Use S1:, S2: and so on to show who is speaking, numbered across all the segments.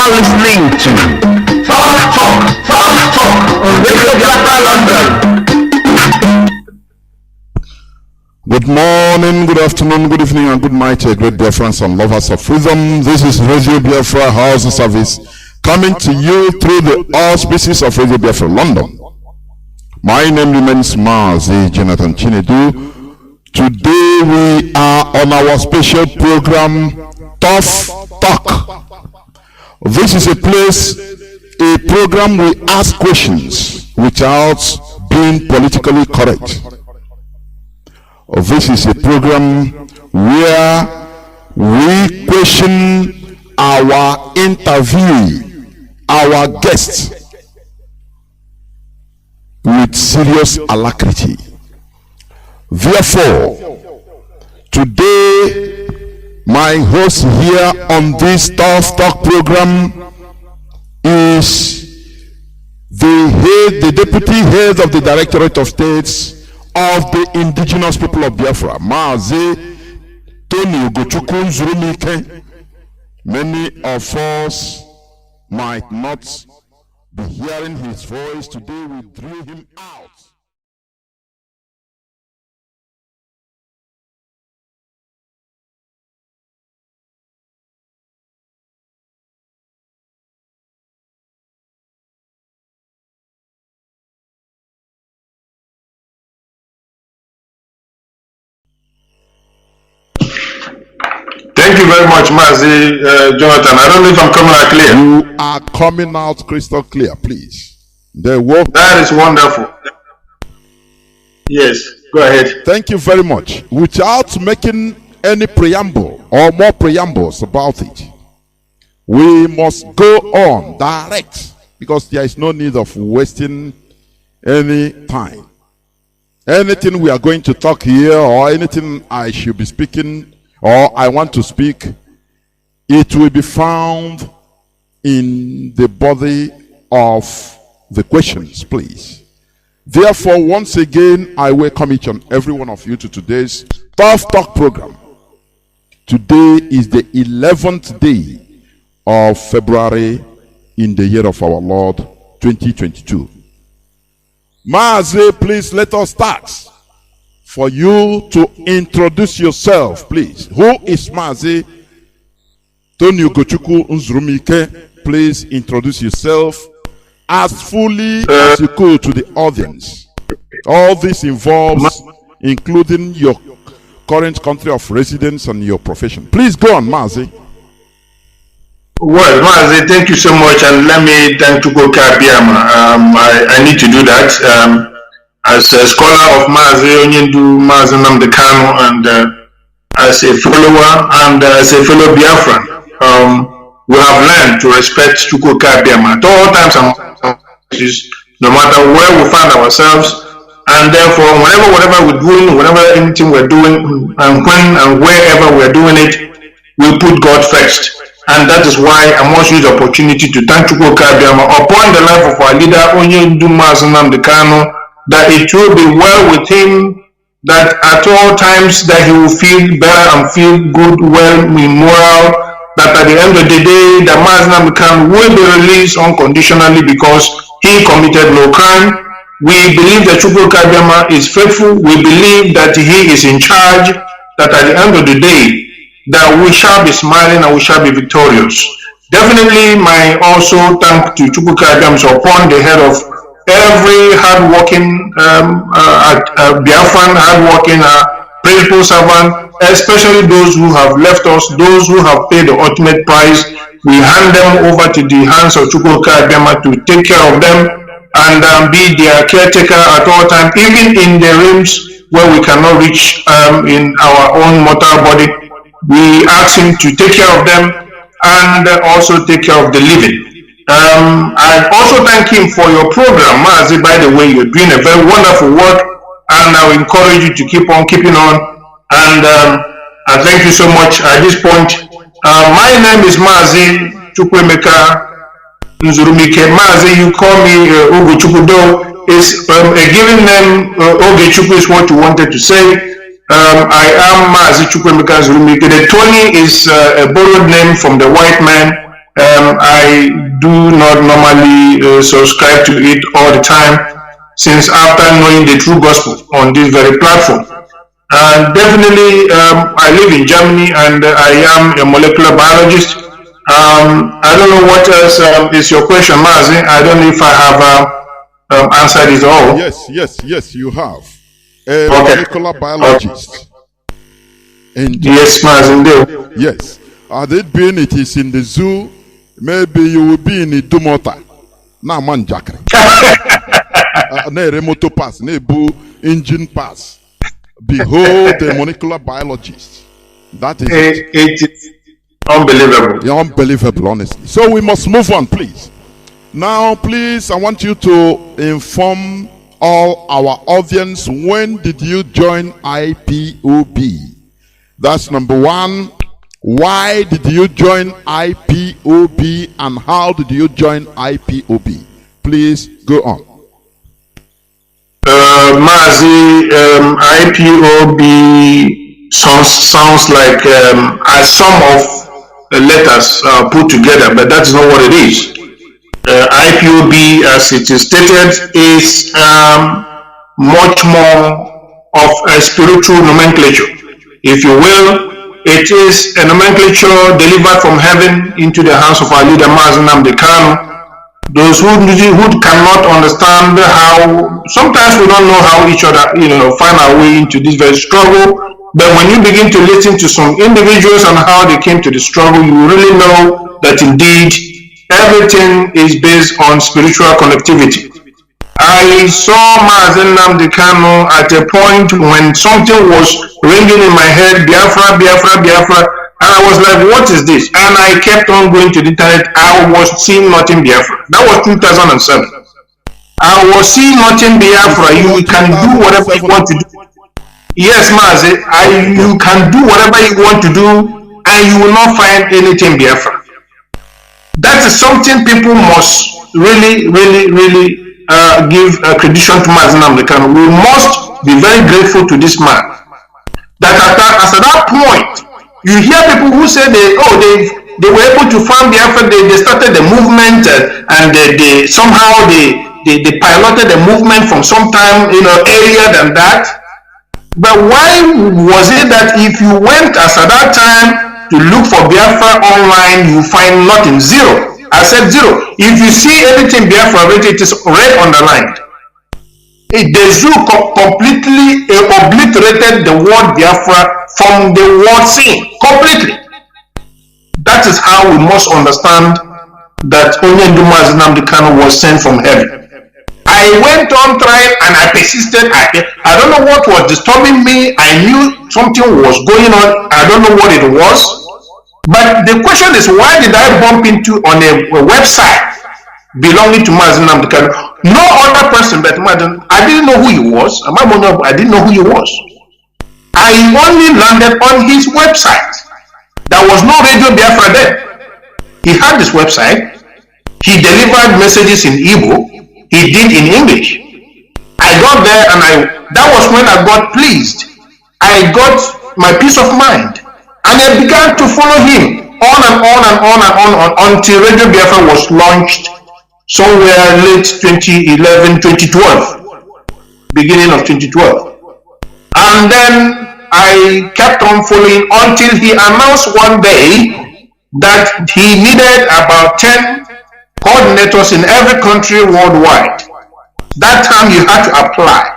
S1: are listening to Fast Talk on Radio Biafra London.
S2: Good morning, good afternoon, good evening, and good night to great Biafrans and lovers of freedom. This is Radio Biafra House Service coming to you through the auspices of Radio Biafra London. My name remains Mazi Johnathan. Today we are on our special program, Tough Talk. This is a program we ask questions without being politically correct. This is a program where we question our interviewee, our guest, with serious alacrity. Therefore, today my host here on this Tough Talk program is the deputy head of the Directorate of States of the indigenous people of Biafra, Mazi Nzurumike. Many of us might not be hearing his voice. Today we drew him out.
S3: Thank you very much, Mazi Johnathan. I don't know if I'm coming out clear.
S2: You are coming out crystal clear, please.
S3: That is wonderful. Yes, go ahead.
S2: Thank you very much. Without making any preamble or more preambles about it, we must go on direct, because there is no need of wasting any time. Anything we are going to talk here, or anything I should be speaking, or I want to speak, it will be found in the body of the questions, please. Therefore, once again, I welcome each and every one of you to today's Tough Talk program. Today is the 11th day of February in the year of our Lord 2022. Mazi, please let us start. For you to introduce yourself, please. Who is Mazi Nzurumike? Please introduce yourself as fully as you could to the audience. All this involves including your current country of residence and your profession. Please go on, Mazi.
S3: Well, Mazi, thank you so much, and let me thank Chukwuemeka I need to do that. As a scholar of Mazi Nnamdi Kanu, and as a follower and as a fellow Biafran, we have learned to respect Chukwuemeka at all times and no matter where we find ourselves. And therefore, whatever we're doing, whenever anything we're doing, and when and wherever we're doing it, we put God first. And that is why I must use the opportunity to thank Chukwuemeka upon the life of our leader, Nnamdi Kanu, that it will be well with him, that at all times that he will feel better and feel good, well in moral, that at the end of the day, that Mazi Johnathan will be released unconditionally because he committed no crime. We believe that Chukwuemeka is faithful. We believe that he is in charge, that at the end of the day, that we shall be smiling and we shall be victorious. Definitely, my also thank to Chukwuemeka upon the head of every hard-working Biafran, hard-working principal servant, especially those who have left us, those who have paid the ultimate price. We hand them over to the hands of Chukwuemeka to take care of them and be their caretaker at all times, even in the realms where we cannot reach in our own mortal body. We ask him to take care of them and also take care of the living. I also thank him for your program, Mazi. By the way, you're doing a very wonderful work, and I will encourage you to keep on keeping on. And I thank you so much at this point. My name is Mazi Chukwuemeka Nzurumike. Mazi, you call me Ogochukwu. Is a given name. Ogechukwu is what you wanted to say. I am Mazi Chukwuemeka Nzurumike. The Tony is a borrowed name from the white man. I subscribe to it all the time since after knowing the true gospel on this very platform. And definitely, I live in Germany and I am a molecular biologist. I don't know what else is your question, Mazi. I don't know if I have answered it all.
S2: Yes, you have. A molecular biologist.
S3: Yes, Mazi.
S2: Yes. Had it been it is in the zoo, maybe you will be in the Dumota. Na man jakre. Ne remoto pass, ne bu engine pass. Behold the molecular biologist. That is it.
S3: It is unbelievable.
S2: Unbelievable, honestly. So we must move on, please. Now, please, I want you to inform all our audience, when did you join IPOB? That's number one. Why did you join IPOB and how did you join IPOB? Please go on.
S3: Mazi, IPOB sounds like a sum of letters put together, but that's not what it is. IPOB, as it is stated, is much more of a spiritual nomenclature, if you will. It is a nomenclature delivered from heaven into the hands of our leader, Nnamdi Kanu. Those who cannot understand how, sometimes we don't know how each other, find our way into this very struggle. But when you begin to listen to some individuals and how they came to the struggle, you really know that indeed everything is based on spiritual connectivity. I saw Mazi Nnamdi Kanu at a point when something was ringing in my head, Biafra, Biafra, Biafra, and I was like, what is this? And I kept on going to the internet. I was seeing nothing Biafra. That was 2007. I was seeing nothing Biafra. You can do whatever you want to do. Yes, Mazi, you can do whatever you want to do, and you will not find anything Biafra. That is something people must really give accreditation to Mazi Nnamdi Kanu. We must be very grateful to this man. That at that point, you hear people who say they were able to find Biafra, they started the movement and they somehow piloted the movement from some time earlier than that. But why was it that if you went as at that time to look for Biafra online, you find nothing? Zero. I said zero. If you see anything Biafra already, it is red underlined. The zoo completely obliterated the word Biafra from the word scene. Completely. That is how we must understand that Onyendu Mazi Nnamdi Kanu was sent from heaven. I went on trying and I persisted. I don't know what was disturbing me. I knew something was going on. I don't know what it was. But the question is, why did I bump into on a website belonging to Mazi Nnamdi Kanu? No other person but Mazi. I didn't know who he was. I didn't know who he was. I only landed on his website. There was no Radio Biafra then. He had this website. He delivered messages in Igbo. He did in English. I got there and that was when I got pleased. I got my peace of mind. And I began to follow him on and on and on and on until Radio Biafra was launched somewhere late 2011, 2012, beginning of 2012. And then I kept on following until he announced one day that he needed about 10 coordinators in every country worldwide. That time you had to apply.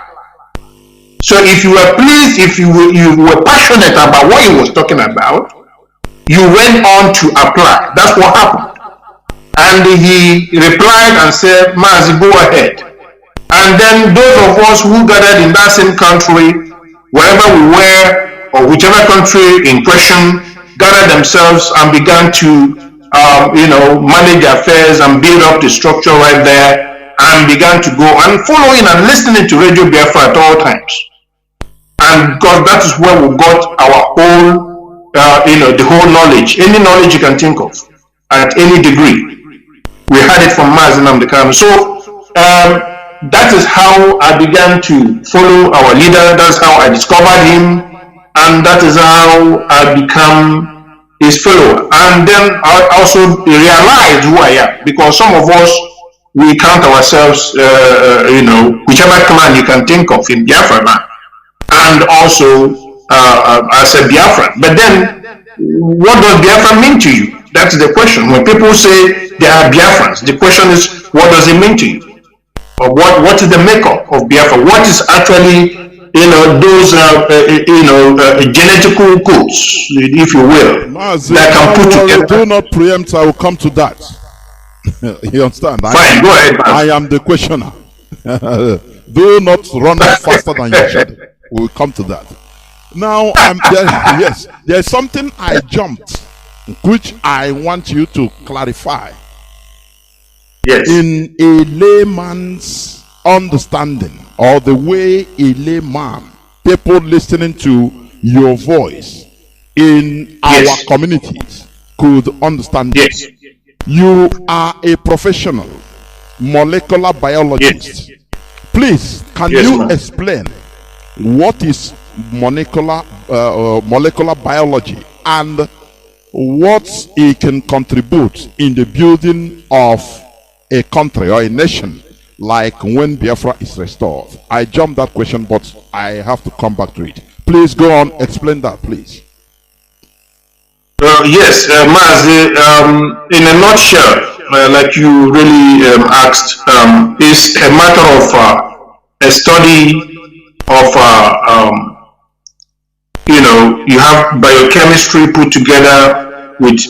S3: So if you were pleased, if you were passionate about what he was talking about, you went on to apply. That's what happened. And he replied and said, Mazi, go ahead. And then those of us who gathered in that same country, wherever we were, or whichever country in question, gathered themselves and began to manage affairs and build up the structure right there, and began to go and following and listening to Radio Biafra at all times. And because that is where we got our whole, the whole knowledge, any knowledge you can think of, at any degree. We had it from Mazi Nnamdi Kanu. So that is how I began to follow our leader. That's how I discovered him, and that is how I become his follower. And then I also realized who I am, because some of us we count ourselves, you know, whichever clan you can think of in Biafra land, and also as a Biafran. But then, what does Biafra mean to you? That's the question. When people say they are Biafrans, the question is, what does it mean to you? Or what is the makeup of Biafra? What is actually, you know, those genetical codes, if you will,
S2: Mazi,
S3: that can put together.
S2: Do not preempt. I will come to that. You understand?
S3: Fine, go ahead, man.
S2: I am the questioner. Do not run faster than you should. We will come to that. Now, yes, there's something I jumped, which I want you to clarify.
S3: Yes.
S2: In a layman's understanding, or the way a layman, people listening to your voice in our communities could understand.
S3: Yes.
S2: You are a professional molecular biologist.
S3: Yes.
S2: Please, can you explain what is molecular biology and what it can contribute in the building of a country or a nation, like when Biafra is restored? I jumped that question, but I have to come back to it. Please go on, explain that, please.
S3: Yes, Mazi, in a nutshell, like you really asked, is a matter of a study of, you know, you have biochemistry put together with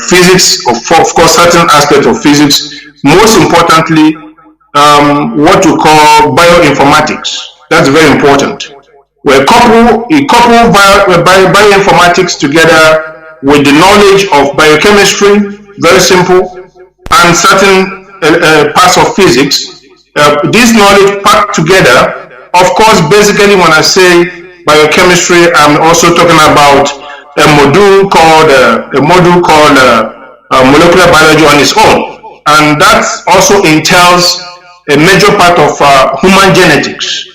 S3: physics, of course, certain aspects of physics. Most importantly, what we call bioinformatics. That's very important. We couple bioinformatics together with the knowledge of biochemistry, very simple, and certain parts of physics. This knowledge packed together, of course, basically when I say biochemistry, I'm also talking about a module called molecular biology on its own. And that also entails a major part of human genetics.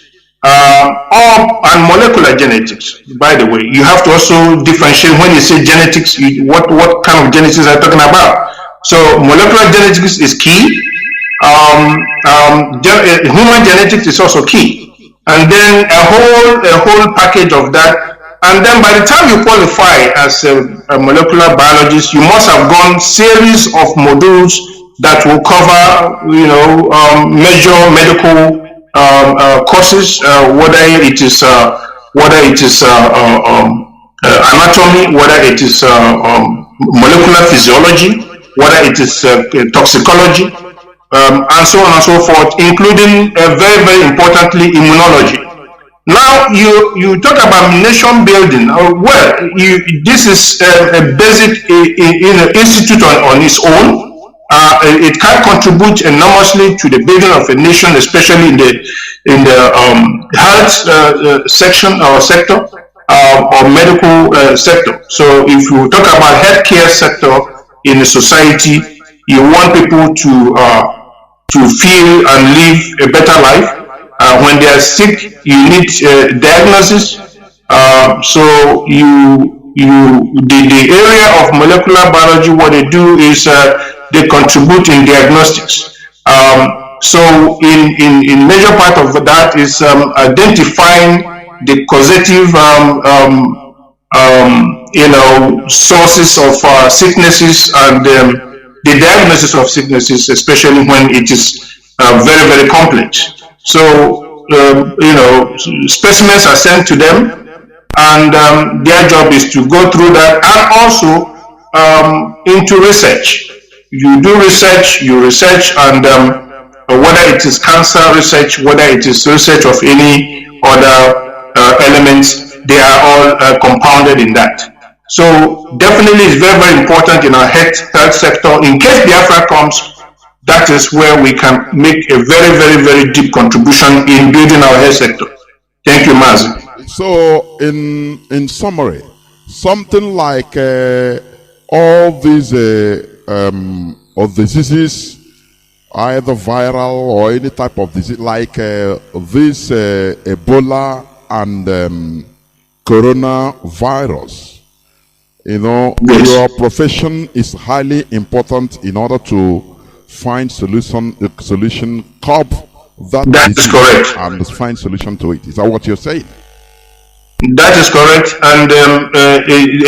S3: And molecular genetics, by the way. You have to also differentiate when you say genetics, what kind of genetics are you talking about? So molecular genetics is key. Human genetics is also key. And then a whole package of that. And then by the time you qualify as a molecular biologist, you must have gone series of modules that will cover, you know, major medical courses, whether it is anatomy, whether it is molecular physiology, whether it is toxicology, and so on and so forth, including very, very importantly, immunology. Now you talk about nation building. Well, this is a basic institute on its own. It can contribute enormously to the building of a nation, especially in the health section or sector or medical sector. So if you talk about healthcare sector in a society, you want people to feel and live a better life. When they are sick, you need diagnosis. So the area of molecular biology, what they do is they contribute in diagnostics. So in major part of that is identifying the causative you know, sources of sicknesses and the diagnosis of sicknesses, especially when it is very, very complex. So you know, specimens are sent to them, and their job is to go through that, and also into research. You do research, you research, and whether it is cancer research, whether it is research of any other elements, they are all compounded in that. So definitely it's very, very important in our health sector. In case Biafra comes, that is where we can make a very, very, very deep contribution in building our health sector. Thank you, Mazi.
S2: So in summary, something like all these diseases, either viral or any type of disease, like this Ebola and coronavirus. You know,
S3: yes.
S2: Your profession is highly important in order to find solution, curb that
S3: is correct,
S2: and find solution to it. Is that what you're saying?
S3: That is correct, and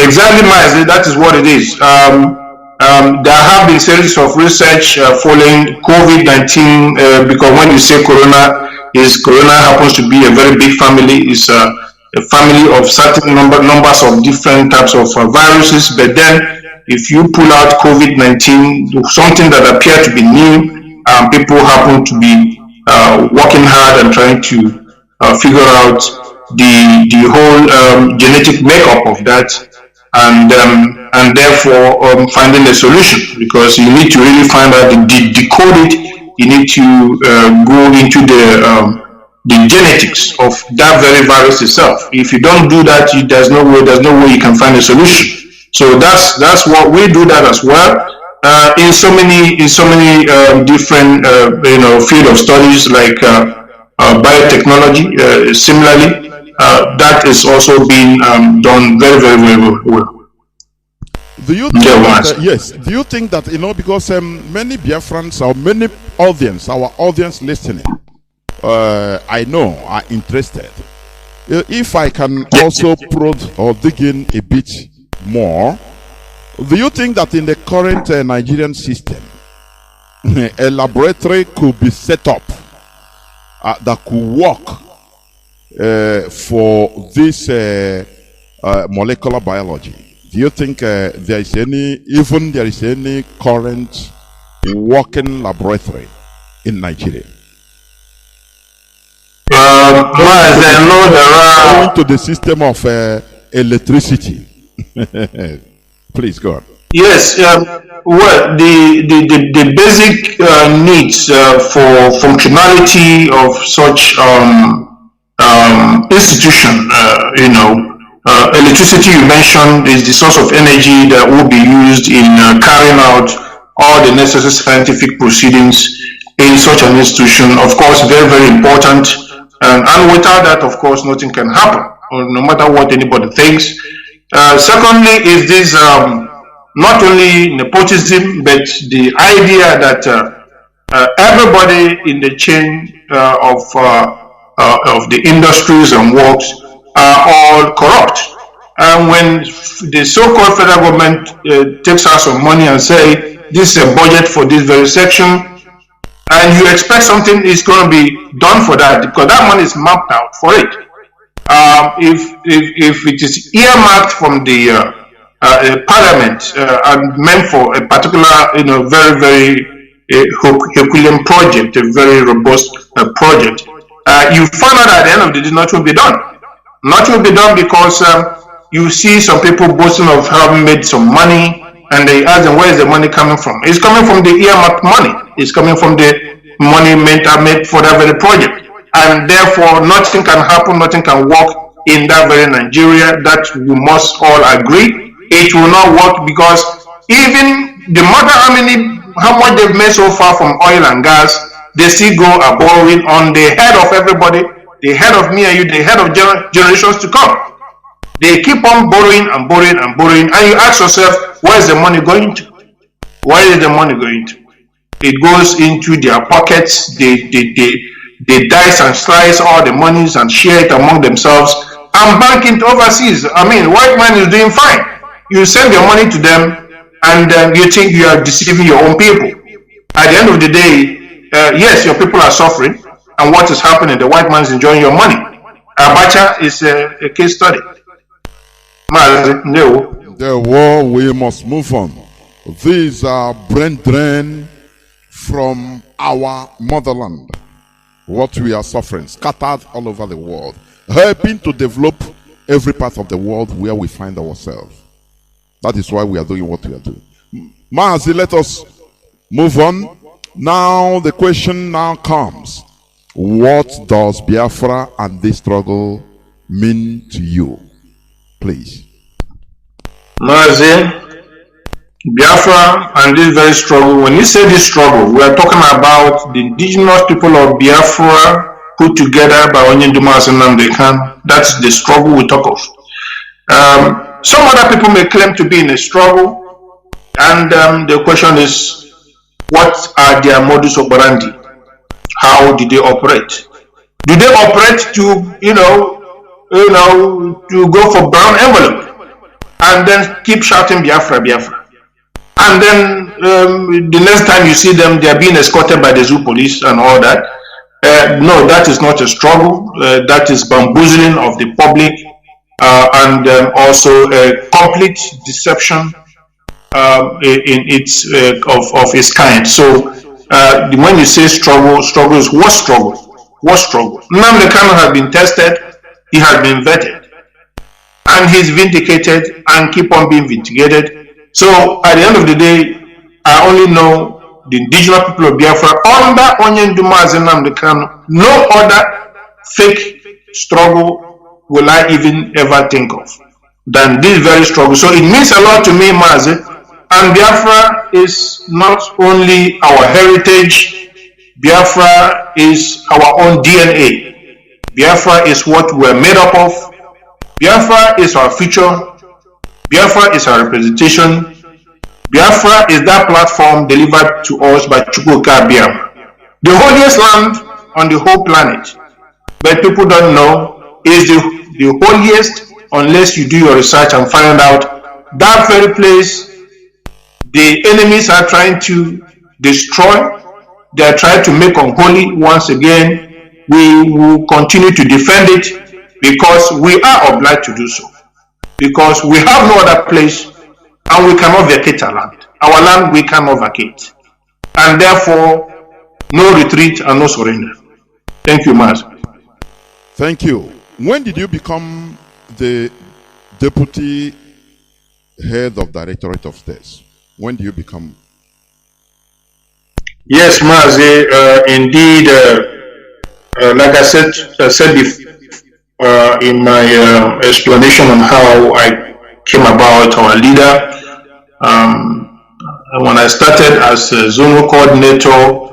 S3: exactly, Mazi, that is what it is. There have been series of research following COVID-19 because when you say corona happens to be a very big family. It's a family of certain numbers of different types of viruses, but then if you pull out COVID-19, something that appeared to be new, people happen to be working hard and trying to figure out the whole genetic makeup of that, and therefore finding a solution, because you need to really find out decode it. You need to go into the genetics of that very virus itself. If you don't do that, there's no way you can find a solution. So that's what we do that as well. In so many different field of studies like biotechnology. Similarly, that is also being done very, very, very well.
S2: Do you think that, yes? Do you think that because many Biafrans or many our audience listening, I know are interested. If I can also prod or dig in a bit more, do you think that in the current Nigerian system, a laboratory could be set up that could work for this molecular biology? Do you think there is any current working laboratory in Nigeria? Going to the system of electricity. Please go on.
S3: Yes, well, the basic needs for functionality of such institution, electricity you mentioned is the source of energy that will be used in carrying out all the necessary scientific proceedings in such an institution. Of course, very, very important. And without that, of course, nothing can happen, no matter what anybody thinks. Secondly, is this not only nepotism, but the idea that everybody in the chain of the industries and works are all corrupt. And when the so-called federal government takes out some money and say this is a budget for this very section, and you expect something is going to be done for that, because that money is mapped out for it. If it is earmarked from the parliament and meant for a particular, very, very Herculean project, a very robust project, you find out at the end of the day nothing will be done. Nothing will be done because you see some people boasting of having made some money, and they ask them, where is the money coming from? It's coming from the earmarked money. It's coming from the money made for that very project. And therefore, nothing can happen, nothing can work in that very Nigeria. That we must all agree. It will not work, because even no matter how much they've made so far from oil and gas, they still go a borrowing on the head of everybody, the head of me and you, the head of generations to come. They keep on borrowing and borrowing and borrowing, and you ask yourself, where is the money going to? Where is the money going to? It goes into their pockets. They dice and slice all the monies and share it among themselves and bank it overseas. White man is doing fine. You send your money to them, and you think you are deceiving your own people. At the end of the day, yes, your people are suffering, and what is happening? The white man is enjoying your money. Abacha is a case study.
S2: The war, we must move on. These are brain drain from our motherland. What we are suffering, scattered all over the world, helping to develop every part of the world where we find ourselves. That is why we are doing what we are doing. Mazi, let us move on. Now the question now comes: what does Biafra and this struggle mean to you? Please.
S3: Mazi, Biafra and this very struggle, when you say this struggle, we are talking about the indigenous people of Biafra put together by Mazi and Nnamdi. That's the struggle we talk of. Some other people may claim to be in a struggle, and the question is, what are their modus operandi? How did they operate? Do they operate to, to go for brown envelope and then keep shouting Biafra, Biafra? And then the next time you see them, they are being escorted by the zoo police and all that. No, that is not a struggle. That is bamboozling of the public and also a complete deception in its of its kind. So when you say struggle is what struggle? What struggle? Nnamdi Kanu has been tested, he has been vetted, and he's vindicated and keep on being vindicated. So at the end of the day, I only know the indigenous people of Biafra under Onyendu Mazi Nnamdi Kanu. No other fake struggle will I even ever think of than this very struggle. So it means a lot to me, Mazi. And Biafra is not only our heritage, Biafra is our own DNA. Biafra is what we're made up of. Biafra is our future. Biafra is our representation. Biafra is that platform delivered to us by Chukwuemeka Biafra, the holiest land on the whole planet. But people don't know is the holiest unless you do your research and find out that very place the enemies are trying to destroy. They are trying to make unholy once again. We will continue to defend it because we are obliged to do so. Because we have no other place and we cannot vacate our land. Our land we cannot vacate. And therefore, no retreat and no surrender. Thank you, Mazi.
S2: Thank you. When did you become the deputy head of Directorate of States? When do you become?
S3: Yes, Mazi, indeed, like I said in my explanation on how I came about our leader, when I started as a zonal coordinator,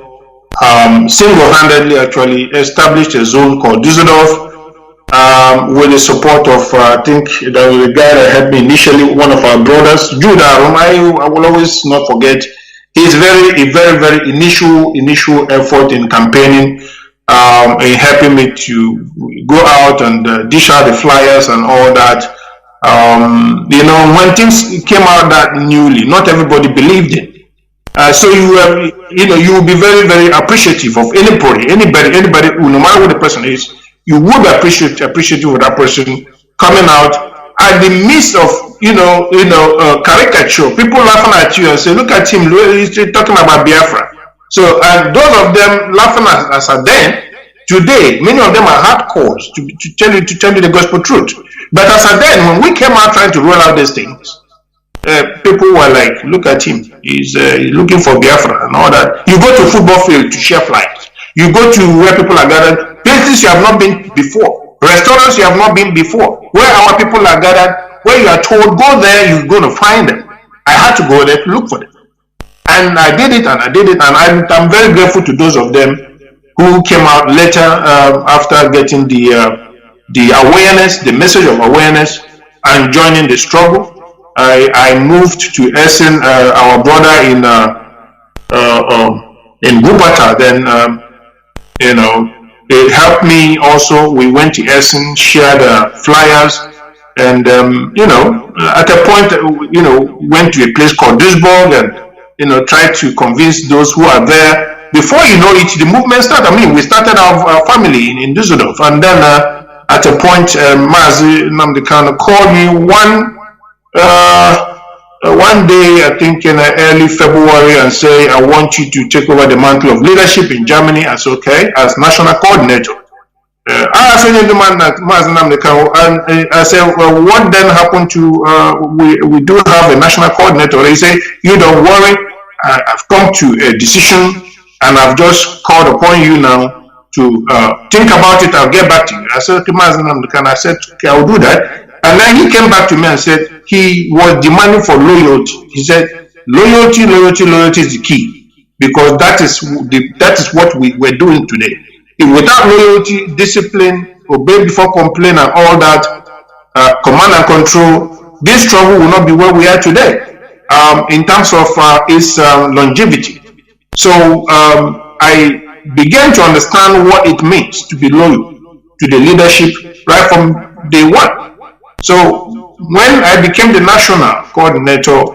S3: single-handedly actually established a zone called Düsseldorf with the support of, I think, the guy that helped me initially, one of our brothers, Judah. I will always not forget his very initial effort in campaigning, in helping me to go out and dish out the flyers and all that. When things came out that newly, not everybody believed it. So you will be very, very appreciative of anybody, no matter who the person is. You would be appreciative of that person coming out at the midst of caricature, people laughing at you and say, look at him, he's talking about Biafra. So and those of them laughing at us then, today many of them are hardcores to tell you the gospel truth. But as at then, when we came out trying to roll out these things, people were like, look at him, he's looking for Biafra and all that. You go to football field to share flights. You go to where people are gathered, places you have not been before, restaurants you have not been before, where our people are gathered, where you are told, go there, you're going to find them. I had to go there to look for them. And I did it, and I'm very grateful to those of them who came out later after getting the awareness, the message of awareness, and joining the struggle. I moved to Essen, our brother in Gubata, then it helped me also. We went to Essen, shared flyers, and at a point, went to a place called Duisburg and tried to convince those who are there. Before you know it, the movement started. I mean, we started our family in Düsseldorf, and then at a point, Mazi Nnamdi Kanu called me one day, I think in early February, and say, I want you to take over the mantle of leadership in Germany. I said, okay, as national coordinator. I said, and I said, well, what then happened to, we do have a national coordinator. They say, you don't worry, I've come to a decision, and I've just called upon you now to think about it. I'll get back to you. I said, okay, Mazi Johnathan. I said, okay, I'll do that. And then he came back to me and said he was demanding for loyalty. He said, loyalty is the key, because that is what we're doing today. If without loyalty, discipline, obey before complain, and all that, command and control, this struggle will not be where we are today in terms of its longevity. So I began to understand what it means to be loyal to the leadership right from day one. So when I became the national coordinator,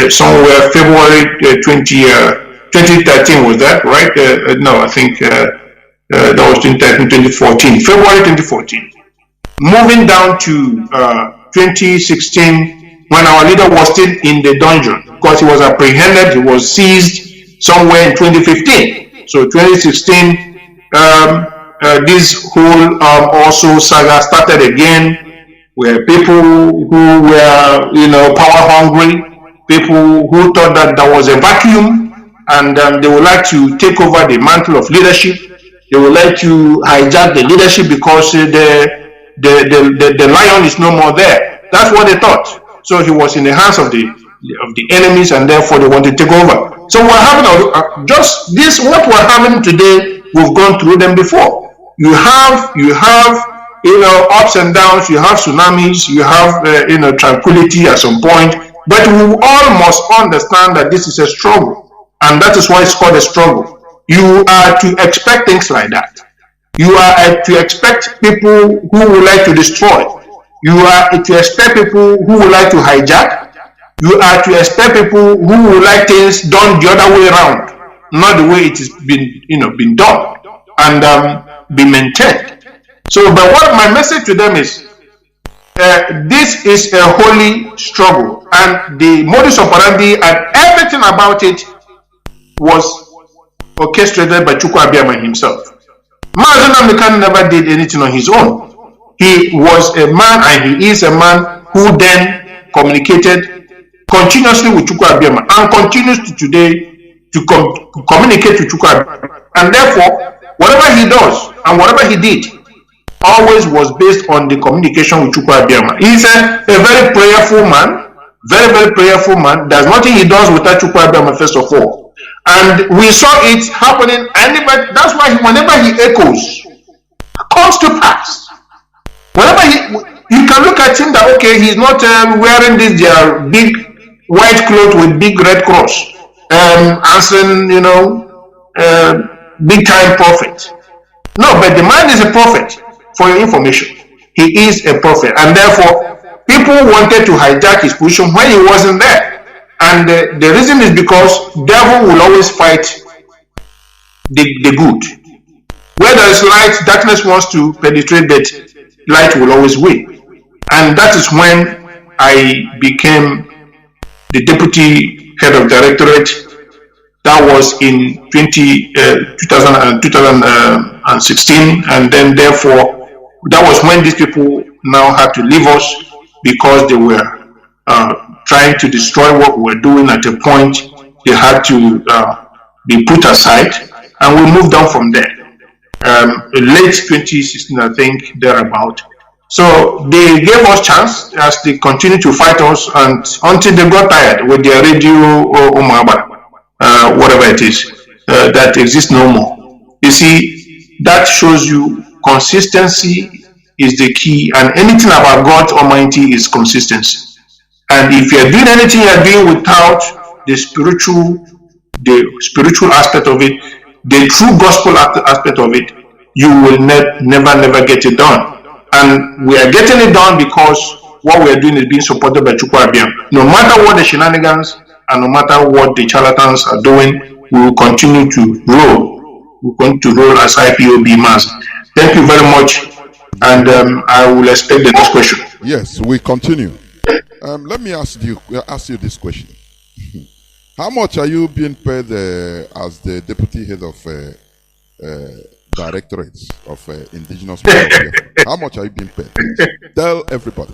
S3: somewhere February 2013 was that, right? No, I think that was 2014, February 2014. Moving down to 2016, when our leader was still in the dungeon, because he was apprehended, he was seized somewhere in 2015. So 2016, this whole also saga started again, where people who were, power hungry, people who thought that there was a vacuum, and they would like to take over the mantle of leadership. They would like to hijack the leadership because the lion is no more there. That's what they thought. So he was in the hands of the enemies, and therefore they want to take over. So we're having just this. What we're having today, we've gone through them before. You have ups and downs. You have tsunamis. You have tranquility at some point. But we all must understand that this is a struggle, and that is why it's called a struggle. You are to expect things like that. You are to expect people who would like to destroy. You are to expect people who would like to hijack. You are to expect people who would like things done the other way around, not the way it has been done and be maintained. So, but what my message to them is, this is a holy struggle, and the modus operandi and everything about it was orchestrated by Chukwuemeka himself. Mazi Johnathan never did anything on his own. He was a man, and he is a man who then communicated continuously with Chukwuemeka and continues to today to communicate with Chukwuemeka. And therefore, whatever he does and whatever he did always was based on the communication with Chukwuemeka. He's a very prayerful man, very, very prayerful man. There's nothing he does without Chukwuemeka, first of all. And we saw it happening, and that's why whenever he echoes, comes to pass. Whenever you can look at him that, okay, he's not wearing this big white cloth with big red cross, answering, big time prophet. No, but the man is a prophet, for your information. He is a prophet, and therefore, people wanted to hijack his position when he wasn't there. And the reason is because devil will always fight the good. Where there is light, darkness wants to penetrate, but light will always win. And that is when I became the deputy head of directorate. That was in 2016, and then therefore that was when these people now had to leave us because they were trying to destroy what we were doing. At a point, they had to be put aside, and we moved on from there. Late 2016, I think, thereabout. So they gave us chance as they continued to fight us, and until they got tired with their radio or whatever it is that exists no more. You see, that shows you consistency is the key, and anything about God Almighty is consistency. And if you're doing anything you're doing without the spiritual aspect of it, the true gospel aspect of it, you will never get it done. And we are getting it done because what we are doing is being supported by Chukwuemeka. No matter what the shenanigans and no matter what the charlatans are doing, we will continue to roll. We're going to roll as IPOB Mazi. Thank you very much, and I will expect the next question.
S2: Yes, we continue. Let me ask you this question. How much are you being paid as the deputy head of directorates of indigenous people? How much are you being paid? Tell everybody.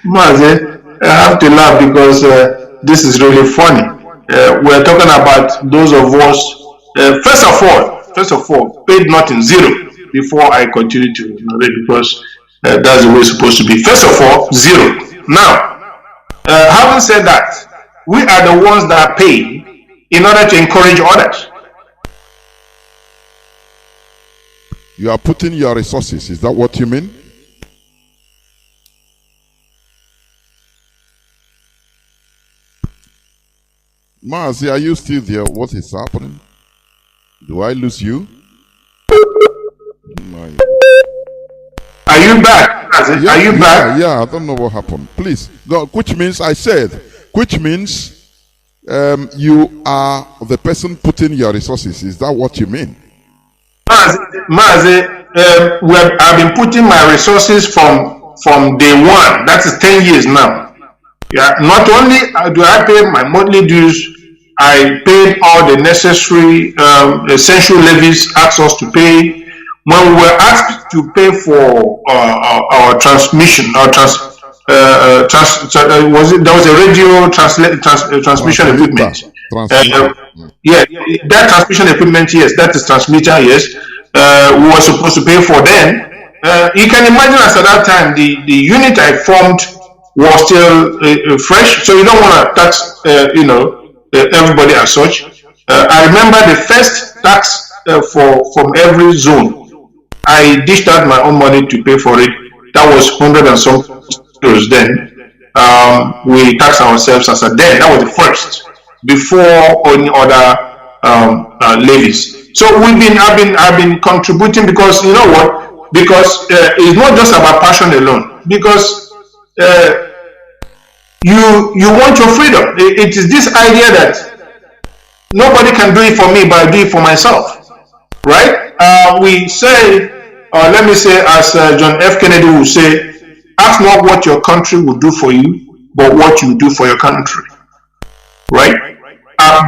S3: Mazi, I have to laugh because this is really funny. We're talking about those of us, first of all, paid nothing, zero, before I continue to narrate, because that's the way it's supposed to be. First of all, zero. Now, having said that, we are the ones that pay in order to encourage others.
S2: You are putting your resources, is that what you mean? Mazi, are you still there? What is happening? Do I lose you? No.
S3: Are you back?
S2: Yeah,
S3: are you back?
S2: Yeah, I don't know what happened. Please, go, which means you are the person putting your resources. Is that what you mean?
S3: Mazi, I've been putting my resources from day one. That is 10 years now. Yeah, not only do I pay my monthly dues, I paid all the necessary essential levies asked us to pay. When we were asked to pay for our transmission, there was a radio transmission equipment. Yeah, that transmission equipment, yes, that is transmitter, yes. We were supposed to pay for then. You can imagine as at that time, the unit I formed was still fresh, so you don't want to tax, everybody as such. I remember the first tax from every zone. I dished out my own money to pay for it. That was 100 and some euros then. We taxed ourselves as a then. That was the first, before any other levies. So I've been contributing because you know what? Because it's not just about passion alone. Because you want your freedom. It is this idea that nobody can do it for me, but I do it for myself, right? We say, let me say, as John F. Kennedy would say, ask not what your country will do for you, but what you do for your country, right?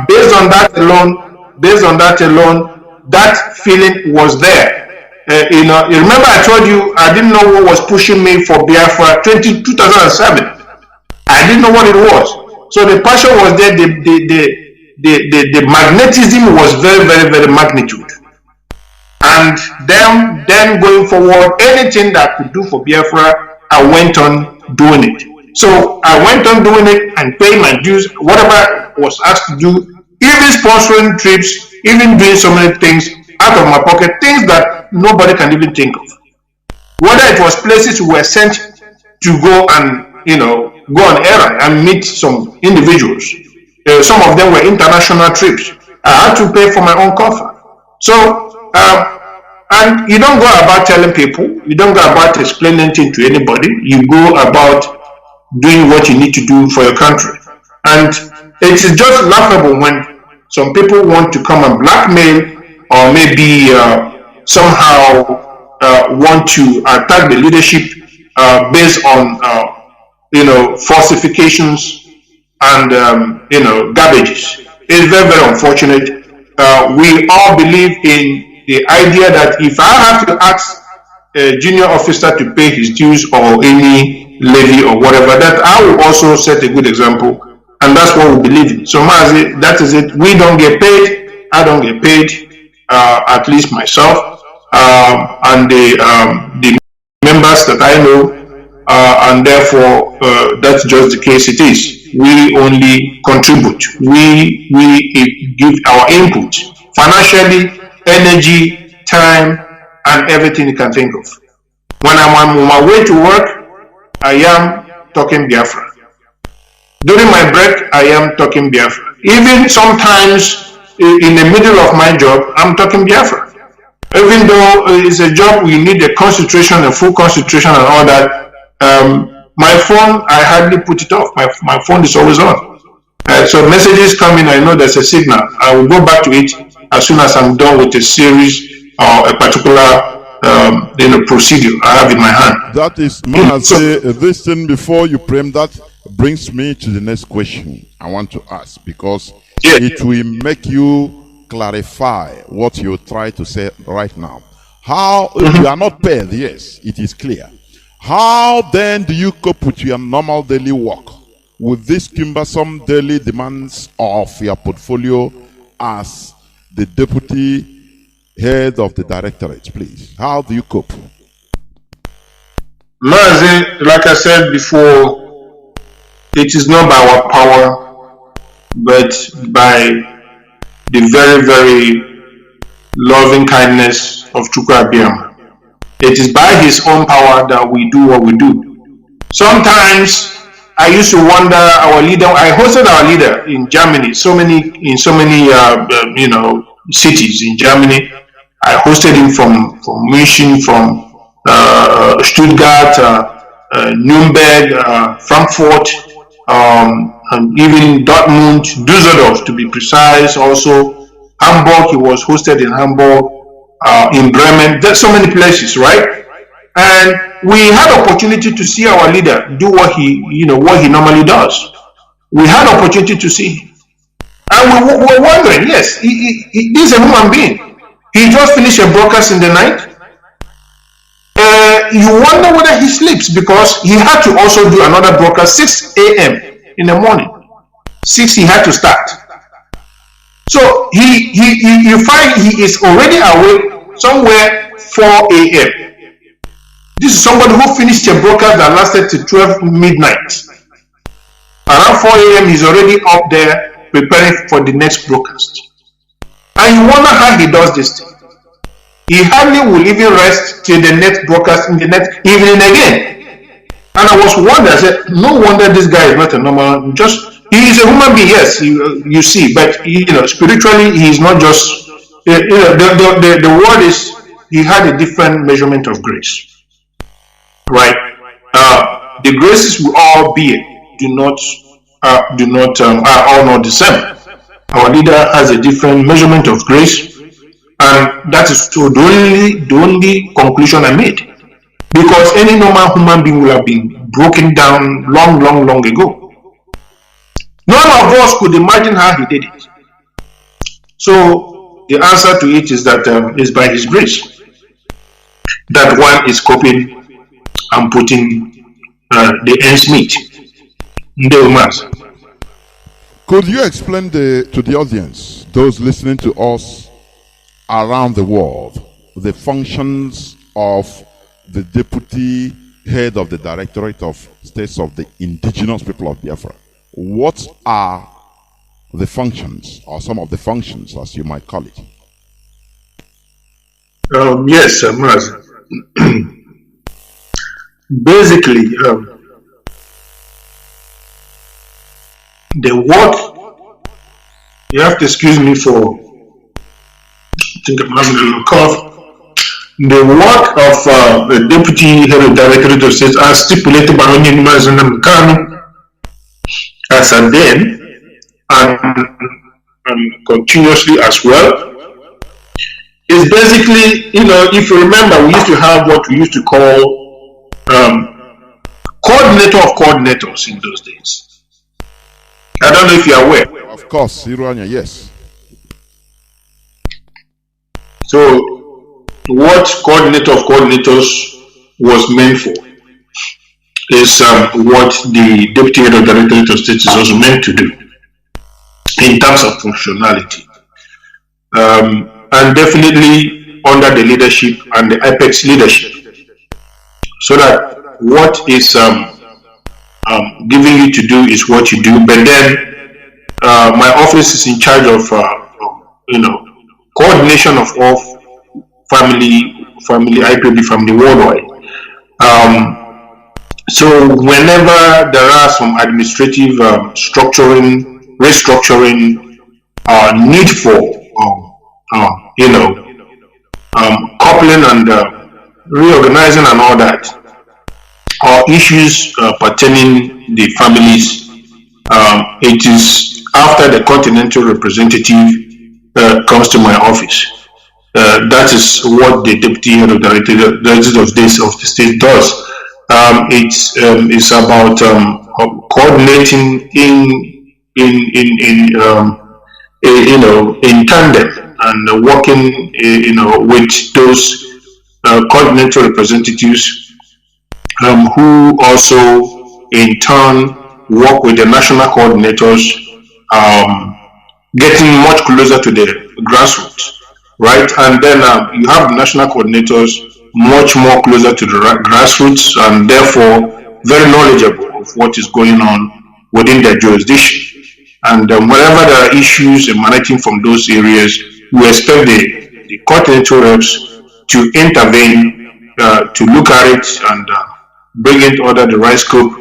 S3: Based on that alone, that feeling was there. You remember I told you I didn't know what was pushing me for Biafra 2007. I didn't know what it was. So the passion was there. The magnetism was very, very, very magnitude. And then going forward, anything that I could do for Biafra, I went on doing it. So I went on doing it and paying my dues, whatever I was asked to do, even sponsoring trips, even doing so many things out of my pocket, things that nobody can even think of. Whether it was places we were sent to go and, go on errand and meet some individuals. Some of them were international trips. I had to pay for my own cover. So, and you don't go about telling people, you don't go about explaining anything to anybody, you go about doing what you need to do for your country. And it is just laughable when some people want to come and blackmail or maybe somehow want to attack the leadership based on falsifications and garbages. It's very, very unfortunate. We all believe in the idea that if I have to ask a junior officer to pay his dues or any levy or whatever, that I will also set a good example, and that's what we believe in. So Mazi, that is it. We don't get paid. I don't get paid. At least myself and the members that I know, and therefore that's just the case it is. We only contribute. We give our input financially, energy, time, and everything you can think of. When I'm on my way to work, I am talking Biafra. During my break, I am talking Biafra. Even sometimes in the middle of my job, I'm talking Biafra. Even though it's a job we need a concentration, a full concentration and all that, my phone, I hardly put it off. My phone is always on. So messages come in, I know there's a signal. I will go back to it as soon as I'm done with a series or a particular procedure I have in my hand.
S2: That is, this thing before you frame that brings me to the next question I want to ask, because it will make you clarify what you try to say right now. How, if you are not paid, yes, it is clear. How then do you cope with your normal daily work with these cumbersome daily demands of your portfolio as the deputy head of the directorate, please? How do you cope?
S3: Mazi, like I said before, it is not by our power, but by the very, very loving kindness of Chukwuemeka. It is by his own power that we do what we do. Sometimes I used to wonder our leader. I hosted our leader in Germany, in so many cities in Germany. I hosted him from München, from Stuttgart, Nuremberg, Frankfurt, and even Dortmund, Düsseldorf to be precise. Also Hamburg. He was hosted in Hamburg, in Bremen. There's so many places, right? And we had opportunity to see our leader do what he normally does. We had opportunity to see him. And we were wondering, yes, he's a human being. He just finished a broadcast in the night. You wonder whether he sleeps, because he had to also do another broadcast 6 a.m. in the morning. 6 he had to start. So you find he is already awake somewhere 4 a.m. This is somebody who finished a broadcast that lasted till 12 midnight. Around 4 a.m. he's already up there preparing for the next broadcast. And you wonder how he does this thing. He hardly will even rest till the next broadcast in the next evening again. And I was wondering, I said, no wonder this guy is not a normal, he is a human being, yes, you see, but spiritually he is not just, the word is, he had a different measurement of grace. Right? The graces we all bear are all not the same. Our leader has a different measurement of grace, and that is the only conclusion I made. Because any normal human being will have been broken down long ago. None of us could imagine how he did it. So the answer to it is that is by his grace that one is coping and putting the ends meet.
S2: Could you explain to the audience, those listening to us around the world, the functions of the deputy head of the Directorate of States of the Indigenous People of Biafra? What are the functions, or some of the functions, as you might call it?
S3: Yes, Mazi. Basically, the work, you have to excuse me for, I think I'm having a little cough. The work of the Deputy Head of Directorate of States, as stipulated by Mazi Kanu, as a then and continuously as well, is basically, if you remember, we used to have what we used to call coordinator of coordinators in those days. I don't know if you are aware.
S2: Of course, Irania, yes.
S3: So, what coordinator of coordinators was meant for is what the Deputy Head of Directorate of States is also meant to do in terms of functionality. And definitely under the leadership and the apex leadership. So that what is giving you to do is what you do, but then my office is in charge of coordination of all family IPOB family worldwide. So whenever there are some administrative restructuring need for coupling and reorganizing and all that, or issues pertaining the families, it is after the continental representative comes to my office. That is what the Deputy Head of Directorate of the State does. It's about coordinating in tandem and working with those coordinator representatives who also in turn work with the national coordinators, getting much closer to the grassroots, right? And then you have the national coordinators much more closer to the grassroots and therefore very knowledgeable of what is going on within their jurisdiction. And whenever there are issues emanating from those areas, we expect the coordinator reps to intervene, to look at it and bring it under the right scope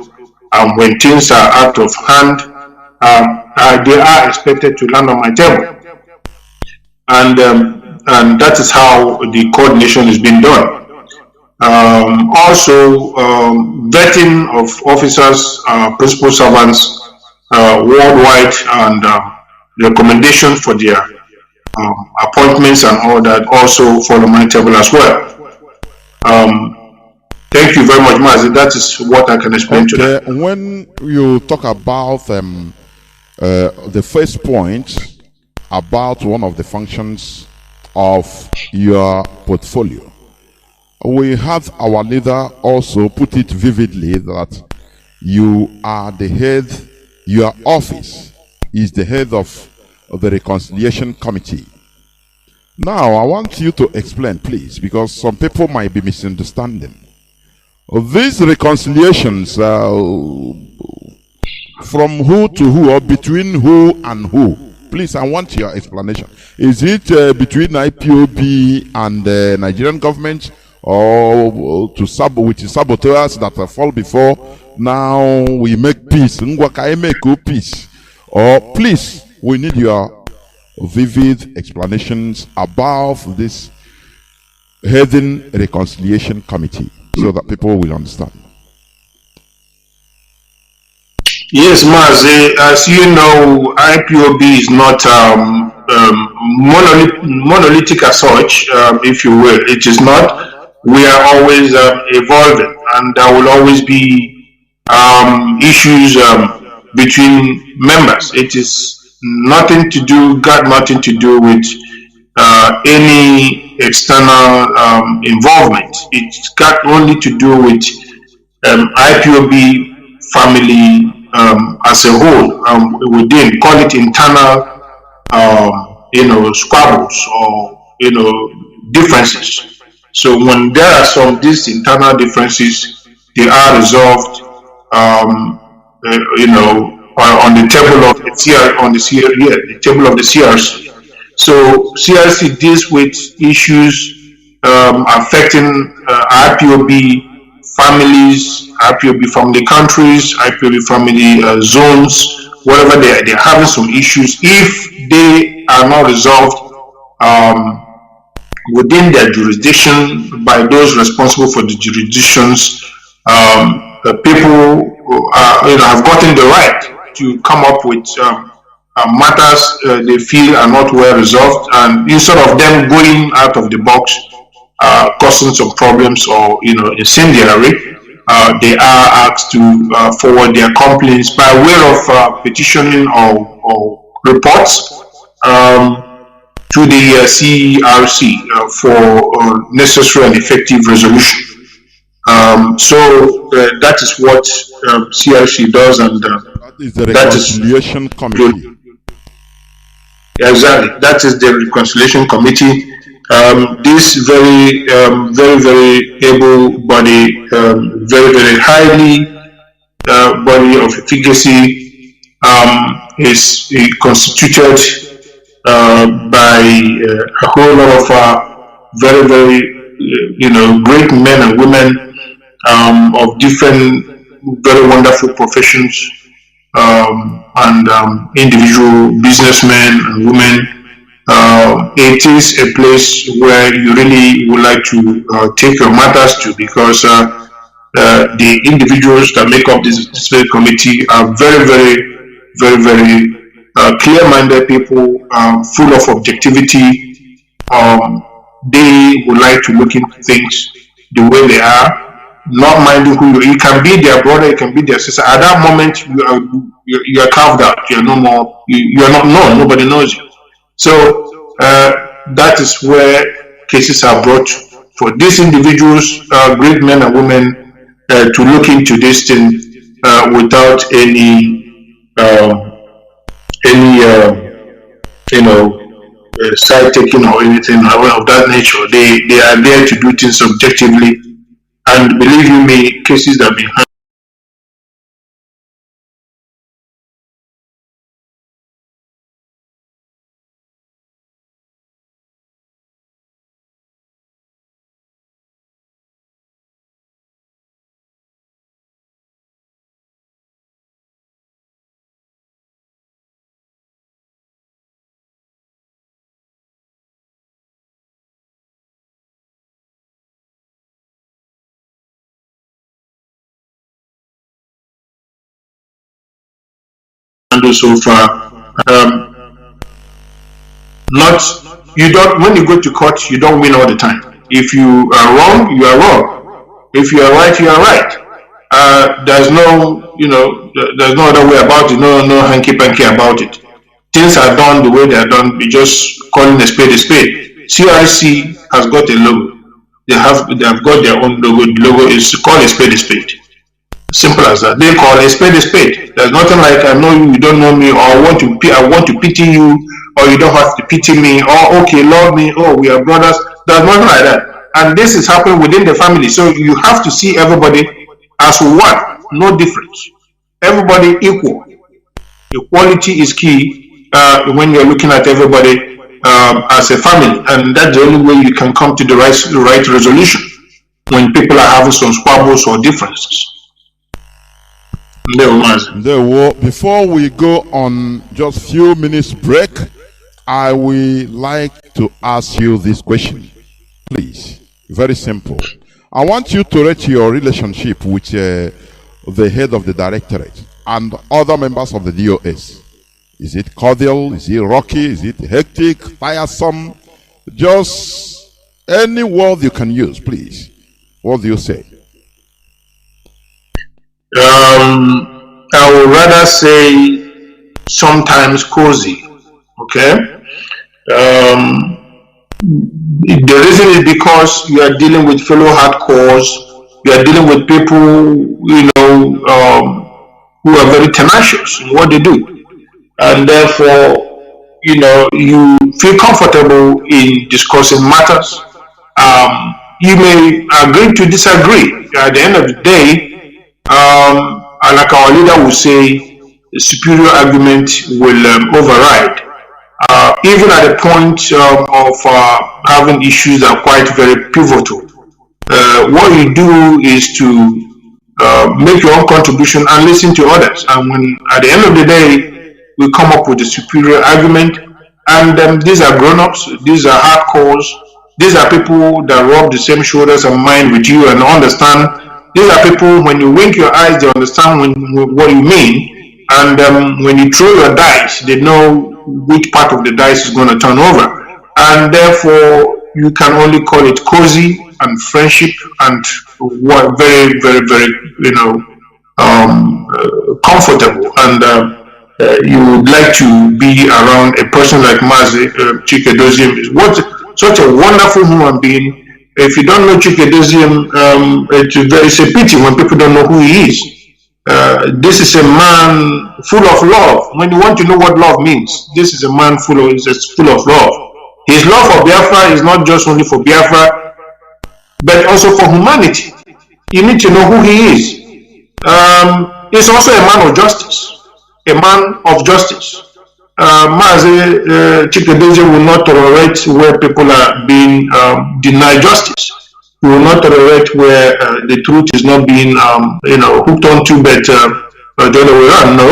S3: when things are out of hand, they are expected to land on my table. And that is how the coordination is being done. Also, vetting of officers, principal servants worldwide, and recommendation for their appointments and all that also follow my table as well. Thank you very much, Mazi. That is what I can explain to that.
S2: When you talk about the first point about one of the functions of your portfolio, we have our leader also put it vividly that you are the head, your office is the head of the Reconciliation Committee. Now, I want you to explain, please, because some people might be misunderstanding. These reconciliations, from who to who, or between who and who? Please, I want your explanation. Is it between IPOB and the Nigerian government, or with the saboteurs that fall before? Now we make peace. Peace. Or please, we need your vivid explanations about this heading Reconciliation Committee so that people will understand.
S3: Yes, Mazi, as you know, IPOB is not monolithic as such, if you will. It is not. We are always evolving, and there will always be issues between members. It is got nothing to do with any external involvement. It's got only to do with IPOB family as a whole, within, call it internal, squabbles or, differences. So when there are these internal differences, they are resolved, on the table of the the table of the CRC. So CRC deals with issues affecting IPOB families, IPOB family countries, IPOB family zones, wherever they're having some issues. If they are not resolved within their jurisdiction by those responsible for the jurisdictions, the people have gotten the right to come up with matters they feel are not well resolved, and instead of them going out of the box, causing some problems or incendiary, they are asked to forward their complaints by way of petitioning or reports to the CRC for necessary and effective resolution. So that is what CRC does, and
S2: that is the Reconciliation Committee.
S3: Exactly, that is the Reconciliation Committee. This very, very able body, very highly body of efficacy, is constituted by a whole lot of very great men and women of different very wonderful professions, and individual businessmen and women. It is a place where you really would like to take your matters to, because the individuals that make up this committee are very clear-minded people, full of objectivity. They would like to look into things the way they are, not minding who you can be their brother, you can be their sister. At that moment, you are carved out. You are no more. You are not known. Nobody knows you. So that is where cases are brought for these individuals, great men and women, to look into this thing without any side taking or anything of that nature. They are there to do things objectively, and believe you me, cases that have been handled so far. When you go to court, you don't win all the time. If you are wrong, you are wrong. If you are right, you are right. There's no, there's no other way about it. No hanky-panky about it. Things are done the way they are done. You just calling a spade a spade. CRC has got a logo. They have got their own logo. The logo is called a spade a spade. Simple as that. They call a spade a spade. There's nothing like I know you don't know me, or I want to pity you, or you don't have to pity me, or okay, love me, oh we are brothers. There's nothing like that. And this is happening within the family. So you have to see everybody as one, no difference. Everybody equal. Equality is key when you're looking at everybody as a family, and that's the only way you can come to the right resolution when people are having some squabbles or differences.
S2: Before we go on just few minutes break, I will like to ask you this question, please. Very simple. I want you to rate your relationship with the head of the directorate and other members of the DOS. Is it cordial? Is it rocky? Is it hectic? Tiresome? Just any word you can use, please. What do you say?
S3: I would rather say sometimes cozy. Okay? The reason is because you are dealing with fellow hardcores, you are dealing with people, who are very tenacious in what they do. And therefore, you feel comfortable in discussing matters. You may agree to disagree. At the end of the day, like our leader would say, the superior argument will override. Even at the point of having issues that are quite very pivotal. What you do is to make your own contribution and listen to others. And when at the end of the day, we come up with a superior argument, and these are grown-ups, these are hardcores, these are people that rub the same shoulders and mind with you and understand. These are people, when you wink your eyes, they understand what you mean. And when you throw your dice, they know which part of the dice is going to turn over. And therefore, you can only call it cozy and friendship and very, very, very, comfortable. And you would like to be around a person like Mazi Chukwuemeka. Such a wonderful human being. If you don't know Chukwuemeka, it's a pity when people don't know who he is. This is a man full of love. When you want to know what love means, this is a man full of love. His love for Biafra is not just only for Biafra, but also for humanity. You need to know who he is. He's also a man of justice. A man of justice. Mazi Chukwuemeka will not tolerate where people are being denied justice. He will not tolerate where the truth is not being, hooked onto, but the other way around. No.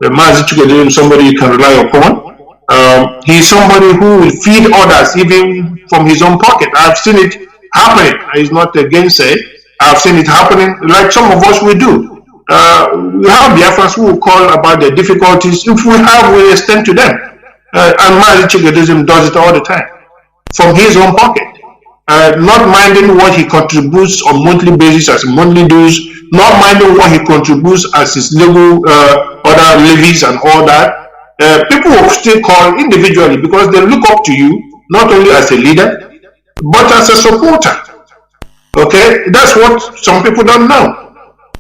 S3: Mazi Chukwuemeka is somebody you can rely upon. He's somebody who will feed others even from his own pocket. I've seen it happening. He's not against it. I've seen it happening like some of us will do. We have Biafrans who will call about their difficulties. If we have, we extend to them. And Mazi Chukwuemeka does it all the time from his own pocket. Not minding what he contributes on monthly basis as monthly dues, not minding what he contributes as his legal other levies and all that. People will still call individually because they look up to you not only as a leader but as a supporter. Okay, that's what some people don't know.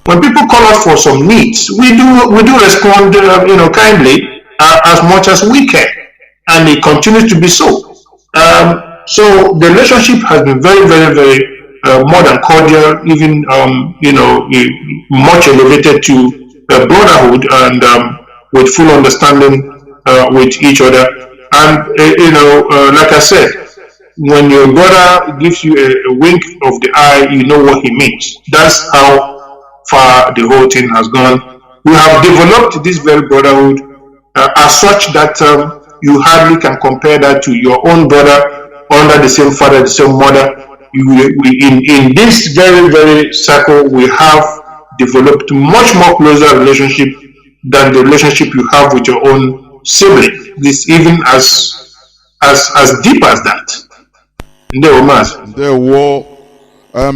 S3: When people call us for some needs, we do respond, kindly as much as we can, and it continues to be so. So the relationship has been very, very, very more than cordial, even much elevated to brotherhood and with full understanding with each other. And like I said, when your brother gives you a wink of the eye, you know what he means. That's how far the whole thing has gone. We have developed this very brotherhood as such that you hardly can compare that to your own brother under the same father, the same mother. In this very, very circle, we have developed much more closer relationship than the relationship you have with your own sibling. This even as deep as that.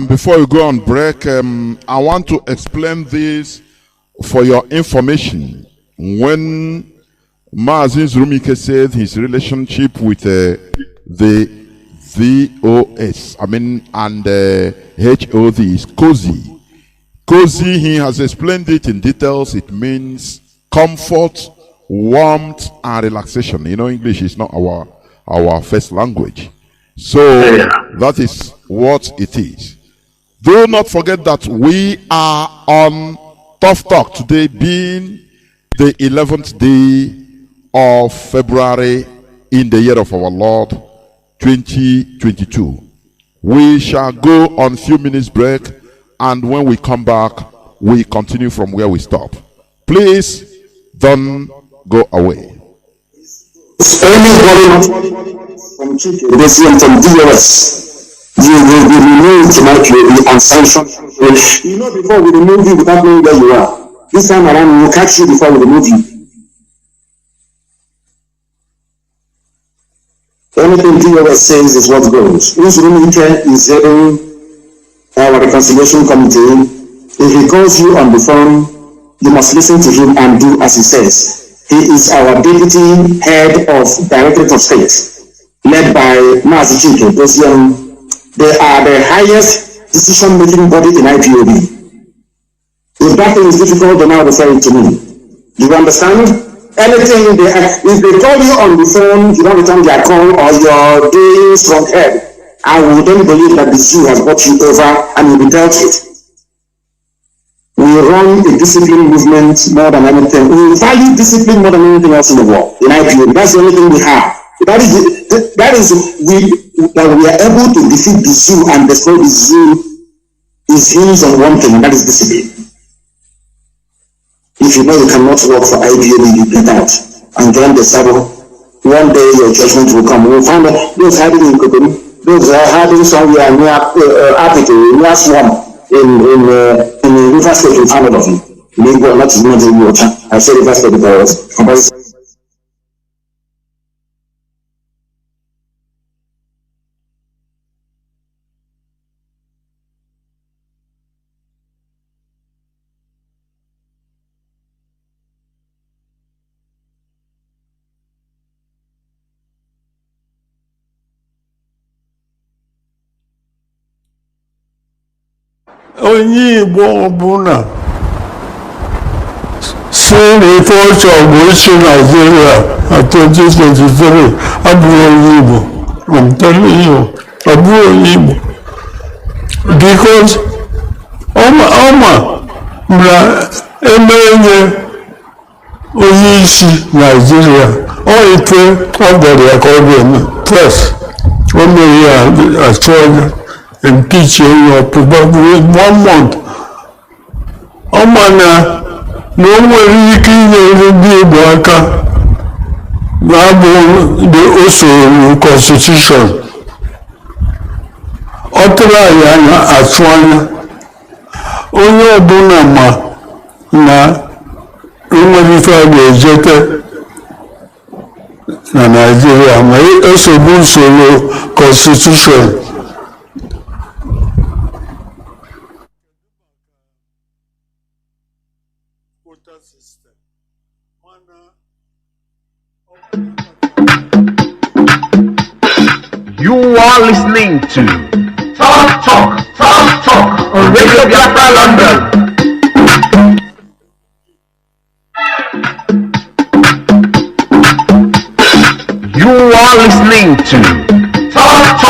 S2: Before you go on break, I want to explain this for your information. When Mazi Johnathan said his relationship with the VOS, and HOD is cozy. Cozy, he has explained it in details. It means comfort, warmth, and relaxation. English is not our first language. So that is what it is. Do not forget that we are on Tough Talk today, being the 11th day of February in the year of our Lord 2022. We shall go on few minutes break, and when we come back, we continue from where we stop. Please don't go away.
S1: Anybody from from DOS, you will be removed tonight. You will be unsanctioned. Before we remove you without knowing where you are. This time around, we will catch you before we remove you. Anything DOS says is what goes. Nzurumike is heading our reconciliation committee. If he calls you on the phone, you must listen to him and do as he says. He is our deputy head of Directorate of State, led by Mazi Chukwuemeka. They are the highest decision-making body in IPOB. If that thing is difficult, then now refer it to me. Do you understand? Anything if they call you on the phone, you don't return their call, or you're doing strong head, I will then believe that the zoo has brought you over and you'll be dealt with. We run a discipline movement more than anything. We value discipline more than anything else in the world. In IPOB, that's the only thing we have. That is we are able to defeat the zoo and destroy the zoo is hinged on one thing, and that is discipline. If you know you cannot work for IPOB, you get out and join the saddle. One day your judgment will come. We will find that those hiding in Kokoro, those are hiding somewhere near Apito, near Swamp, in the River State in front of you. Maybe not in water. I say River State because
S4: onye Igbo ọbụla si n'ife ọchọ bụ isi Nigeria na 2023 abụghị onye Igbo. I'm telling you, abụghị onye Igbo. Because ọma na emenye onye isi Nigeria ọ ife ọ gwara ya ka ọ ga-eme. First, o mere ya achọ impeaching or probably 1 month. Omana no one the also constitution. Otra yana atwana. Onye Bunama na umarifa na Nigeria ma also solo constitution.
S1: You are listening to Talk on Radio Biafra London. You are listening to Talk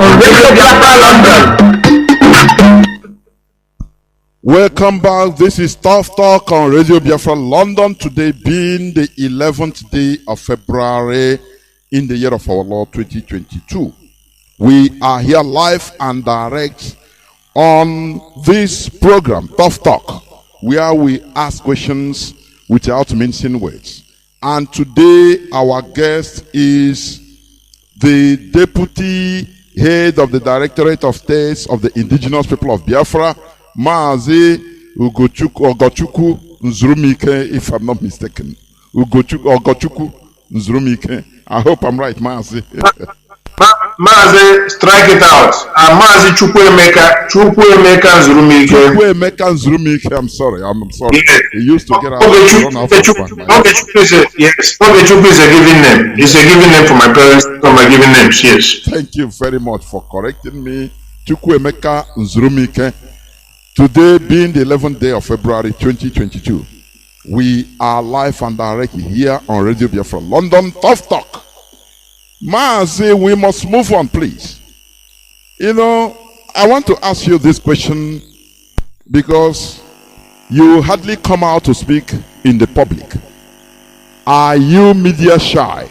S1: on Radio Biafra London.
S2: Welcome back. This is Tough Talk on Radio Biafra London. Today being the 11th day of February in the year of our Lord 2022. We are here live and direct on this program, Tough Talk, where we ask questions without mincing words. And today our guest is the Deputy Head of the Directorate of States of the Indigenous People of Biafra, Mazi Chukwuemeka Nzurumike, if I'm not mistaken. Ogochukwu Nzurumike. I hope I'm right, Mazi.
S3: Mazi, strike it out. Mazi Chukwuemeka Nzurumike.
S2: Chukwuemeka Nzurumike, I'm sorry.
S3: Yes.
S2: He used to get out.
S3: Ogechukwu is a given name. It's a given name for my parents, for my given names, yes.
S2: Thank you very much for correcting me. Chukwuemeka Nzurumike. Today being the 11th day of February 2022, we are live and direct here on Radio Biafra, London. Tough talk. Mazi, we must move on, please. You know, I want to ask you this question because you hardly come out to speak in the public. Are you media shy?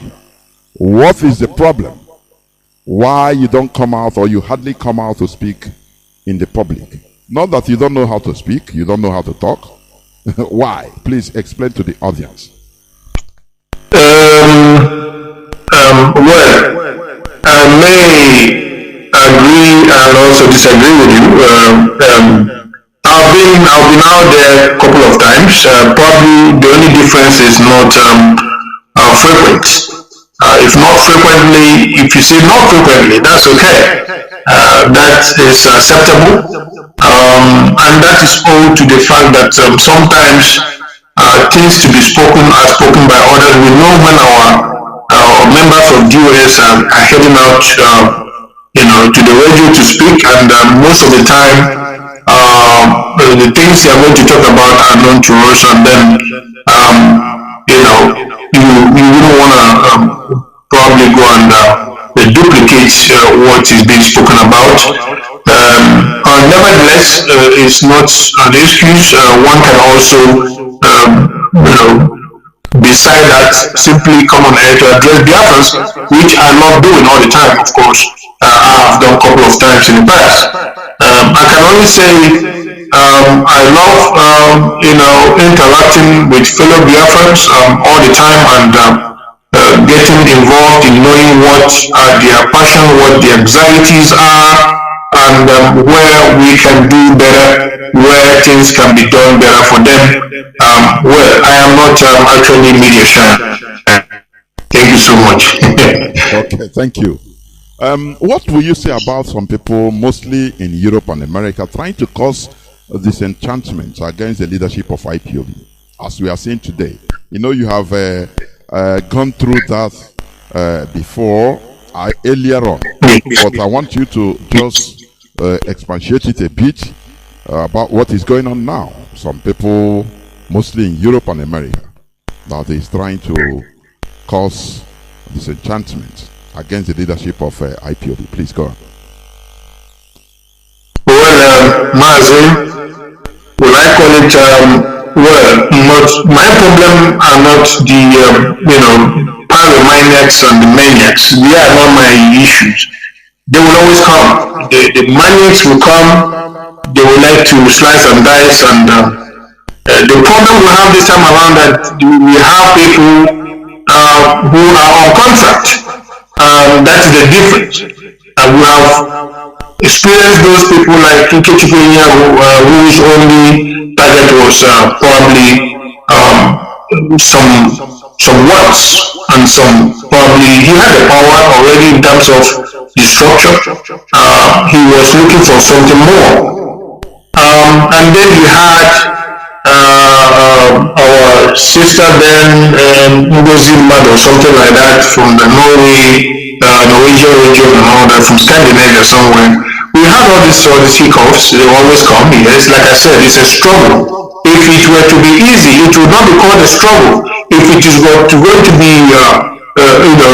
S2: What is the problem? Why you don't come out, or you hardly come out to speak in the public? Not that you don't know how to speak, you don't know how to talk. Why? Please explain to the audience.
S3: Well, I may agree and also disagree with you. I've been out there a couple of times. Probably the only difference is not frequent. If not frequently, if you say not frequently, that's okay. That is acceptable. And that is owed to the fact that sometimes things to be spoken are spoken by others. We know when our members of HDOS are heading out, to the radio to speak, and most of the time, the things they are going to talk about are known to us, and then, you wouldn't want to probably go and duplicate what is being spoken about. Nevertheless, it's not an excuse. One can also, beside that, simply come on air to address Biafrans, which I love doing all the time, of course. I have done a couple of times in the past. I can only say I love, interacting with fellow Biafrans all the time, and getting involved in knowing what are their passion, what their anxieties are, and where we can do better, where things can be done better for them. Well, I am not actually media shy. Thank you so much.
S2: Okay, thank you. What will you say about some people, mostly in Europe and America, trying to cause disenchantment against the leadership of Ipob, as we are seeing today? You know, you have gone through that before, earlier on, but I want you to just expatiate it a bit about what is going on now. Some people, mostly in Europe and America, that is trying to cause disenchantment against the leadership of Ipob. Please go on.
S3: Well, Mazi, will I call it, my problem are not the, pyromaniacs and the maniacs. They are not my issues. They will always come. The maniacs will come. They will like to slice and dice, and the problem we have this time around that we have people who are on contract. That is the difference. We have experienced those people like whose only target was probably some words, and probably he had the power already in terms of the structure. He was looking for something more. And then we had our sister then, Ngozi or something like that, from the Norwegian region and all that, from Scandinavia somewhere. We had all these hiccups. They always come. Yes, like I said, it's a struggle. If it were to be easy, it would not be called a struggle. If it is going to be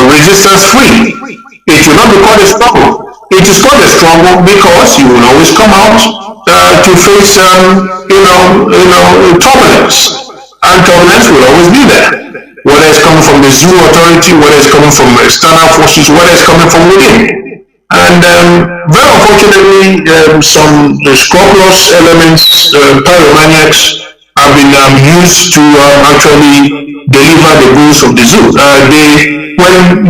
S3: resistance free, it will not be called a struggle. It is called a struggle because you will always come out to face turbulence, and turbulence will always be there, whether it's coming from the zoo authority, whether it's coming from external forces, whether it's coming from within. And very unfortunately, some scrupulous elements, pyromaniacs, have been used to actually deliver the goods of the zoo. When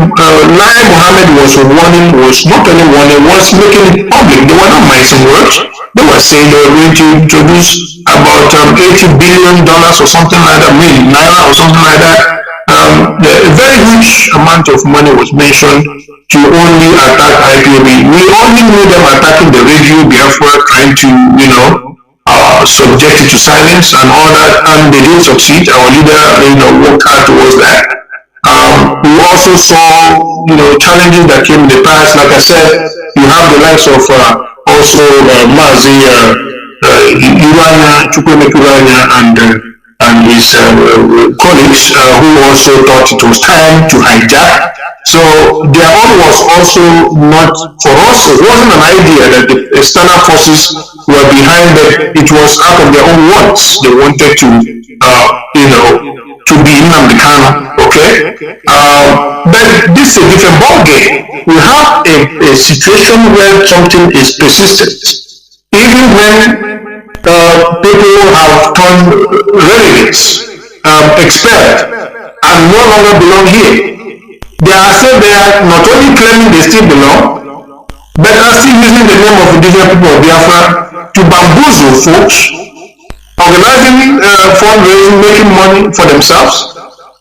S3: Lai Mohammed was warning, was not only warning, was making it public. They were not mincing words. They were saying they were going to introduce about $80 billion or something like that, maybe naira or something like that. A very huge amount of money was mentioned to only attack IPOB. We only knew them attacking the radio Biafra, trying to, subject it to silence and all that, and they didn't succeed. Our leader, worked hard towards that. We also saw, challenges that came in the past. Like I said, you have the likes of also Mazi Chukwuemeka and his colleagues who also thought it was time to hijack. So their own was also not, for us, it wasn't an idea that the external forces were behind it. It was out of their own wants. They wanted to, to be Nnamdi, okay? But this is a different ballgame. We have a situation where something is persistent. Even when people have turned residents, expelled, and no longer belong here. They are still there, not only claiming they still belong, but are still using the name of indigenous people of Biafra to bamboozle folks, organizing fundraising, making money for themselves,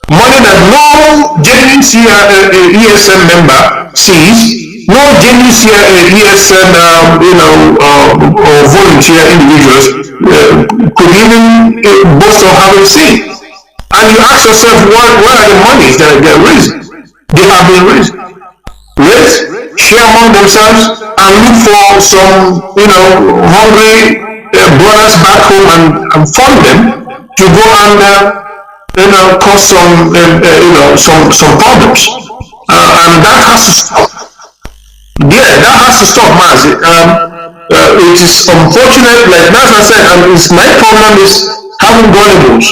S3: money that no genuine ESN member sees, no genuine ESN or volunteer individuals could even boast of having seen. And you ask yourself, where are the monies that they're raising? They have been raised, share among themselves, and look for some, hungry brothers back home and fund them to go and cause some, some problems, and that has to stop. Yeah, that has to stop, Mazi. It is unfortunate, like as I said, and my problem is having gullibles,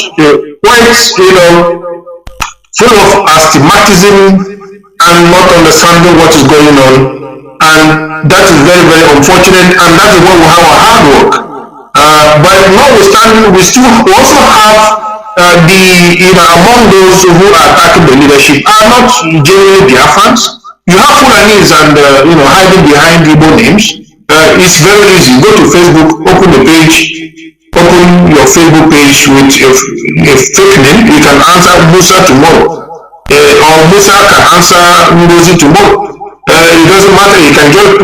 S3: quite, full of astigmatism and not understanding what is going on, and that is very, very unfortunate, and that is why we have our hard work. But notwithstanding, we also have among those who are attacking the leadership are not generally Biafrans. You have Fulanis and hiding behind Igbo names. It's very easy. Go to Facebook, open the page. Open your Facebook page with a fake name. You can answer Musa tomorrow, or Musa can answer Ngozi tomorrow. It doesn't matter. You can just.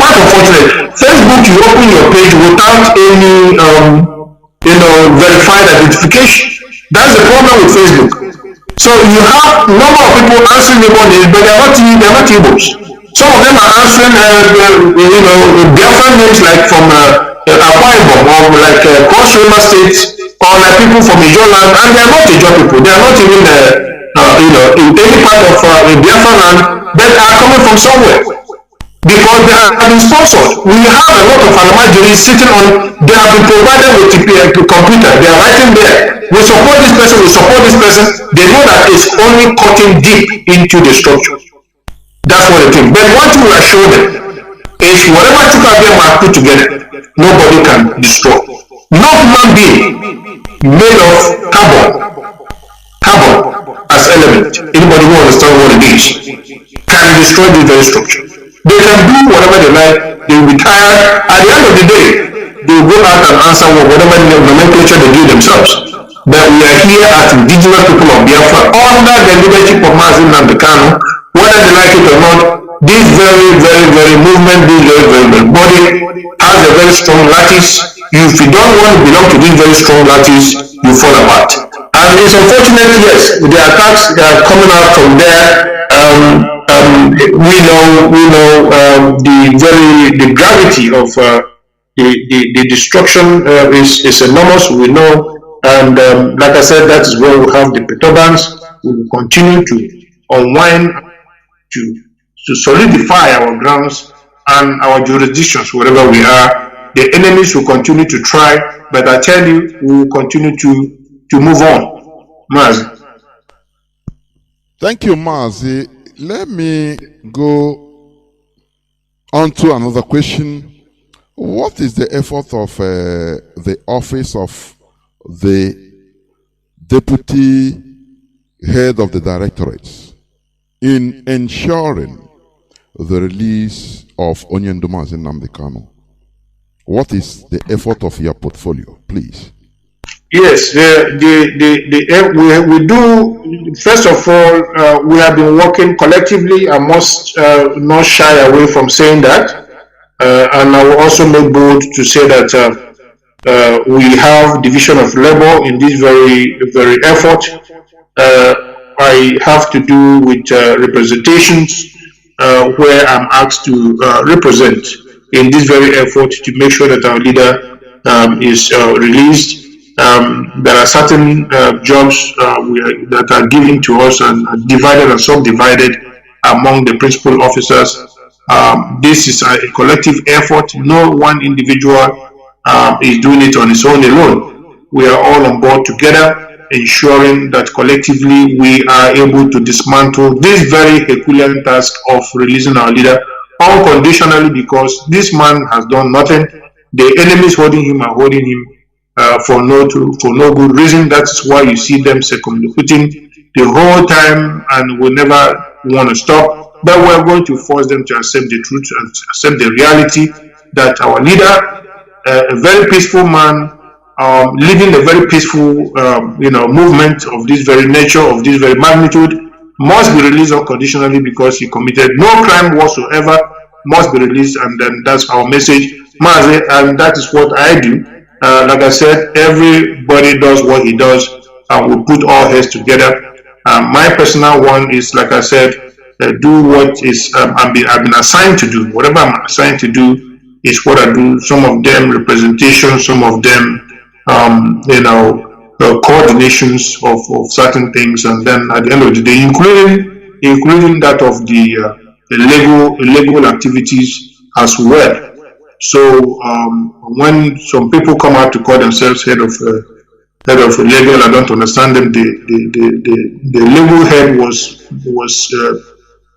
S3: Quite unfortunate. Facebook, you open your page without any verified identification. That's the problem with Facebook. So you have a number of people answering the names, but they're not Igbos. Some of them are answering Biafran names like from Akwa Ibom, or like Cross River State, or like people from Ijoland, and they are not Ijo people. They are not even in any part of Biafran land, but are coming from somewhere because they have been sponsored. We have a lot of Almajiris sitting on. They have been provided with a computer. They are writing there. We support this person. We support this person. They know that it's only cutting deep into the structure. That's what they think. But what we assure them is whatever Chukwuemeka has put together, nobody can destroy. No human being made of carbon as element. Anybody who understands what it is can destroy this very structure. They can do whatever they like. They will be tired. At the end of the day, they will go out and answer whatever nomenclature they do themselves. But we are here as indigenous people of Biafra under the leadership of Mazi Johnathan. Whether they like it or not, this very, very, very movement, this very, very, very body has a very strong lattice. If you don't want to belong to this very strong lattice, you fall apart. And it's unfortunate, yes, the attacks that are coming out from there. We know the gravity of the destruction is enormous. We know, and like I said, that is where we have the perturbance. We will continue to unwind, to solidify our grounds and our jurisdictions wherever we are. The enemies will continue to try, but I tell you, we will continue to move on. Mazi.
S2: Thank you, Mazi. Let me go on to another question. What is the effort of the office of the deputy head of the directorates in ensuring the release of Nnamdi Kanu? What is the effort of your portfolio, please?
S3: Yes, we do. First of all, we have been working collectively. I must not shy away from saying that, and I will also make bold to say that we have division of labor in this very effort. I have to do with representations where I'm asked to represent in this very effort to make sure that our leader is released. There are certain jobs that are given to us and divided and subdivided among the principal officers. This is a collective effort. No one individual is doing it on his own alone. We are all on board together, ensuring that collectively we are able to dismantle this very Herculean task of releasing our leader unconditionally, because this man has done nothing. The enemies holding him are holding him for no good reason. That's why you see them circumlocuting the whole time and will never want to stop. But we're going to force them to accept the truth and accept the reality that our leader, a very peaceful man, leading a very peaceful movement of this very nature, of this very magnitude, must be released unconditionally because he committed no crime whatsoever, must be released. And then that's our message, Mazi, and that is what I do. Like I said, everybody does what he does, and we put all heads together. My personal one is, like I said, do what is I've been assigned to do. Whatever I'm assigned to do is what I do. Some of them representation, some of them coordinations of certain things, and then at the end of the day, including that of the legal activities as well. So when some people come out to call themselves head of legal, I don't understand them. The legal head was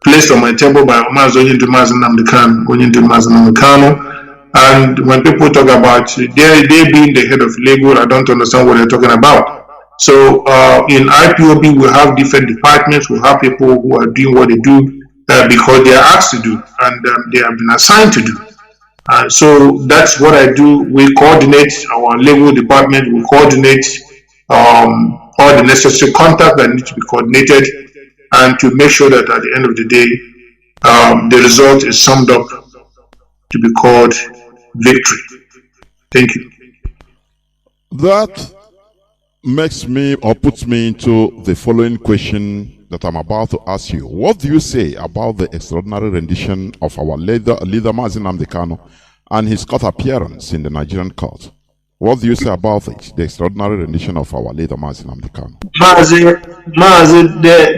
S3: placed on my table by Mazi Johnathan, Kanu. And when people talk about they being the head of legal, I don't understand what they're talking about. So in IPOB, we have different departments. We have people who are doing what they do because they are asked to do, and they have been assigned to do. So that's what I do. We coordinate our legal department. We coordinate all the necessary contacts that need to be coordinated, and to make sure that at the end of the day, the result is summed up to be called victory. Thank you.
S2: That makes me, or puts me into the following question that I'm about to ask you. What do you say about the extraordinary rendition of our leader Mazi Nnamdi Kanu and his court appearance in the Nigerian court? What do you say about it, the extraordinary rendition of our leader Mazi Nnamdi Kanu?
S3: Mazi,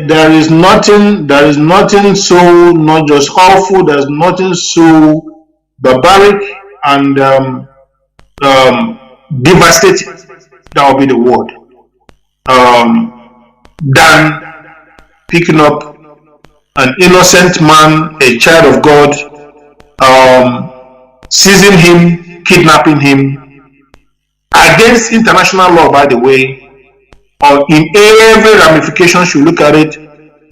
S3: there is nothing so not just awful. There's nothing so barbaric and devastating, that will be the word, than picking up an innocent man, a child of God, seizing him, kidnapping him, against international law, by the way. In every ramification you look at it,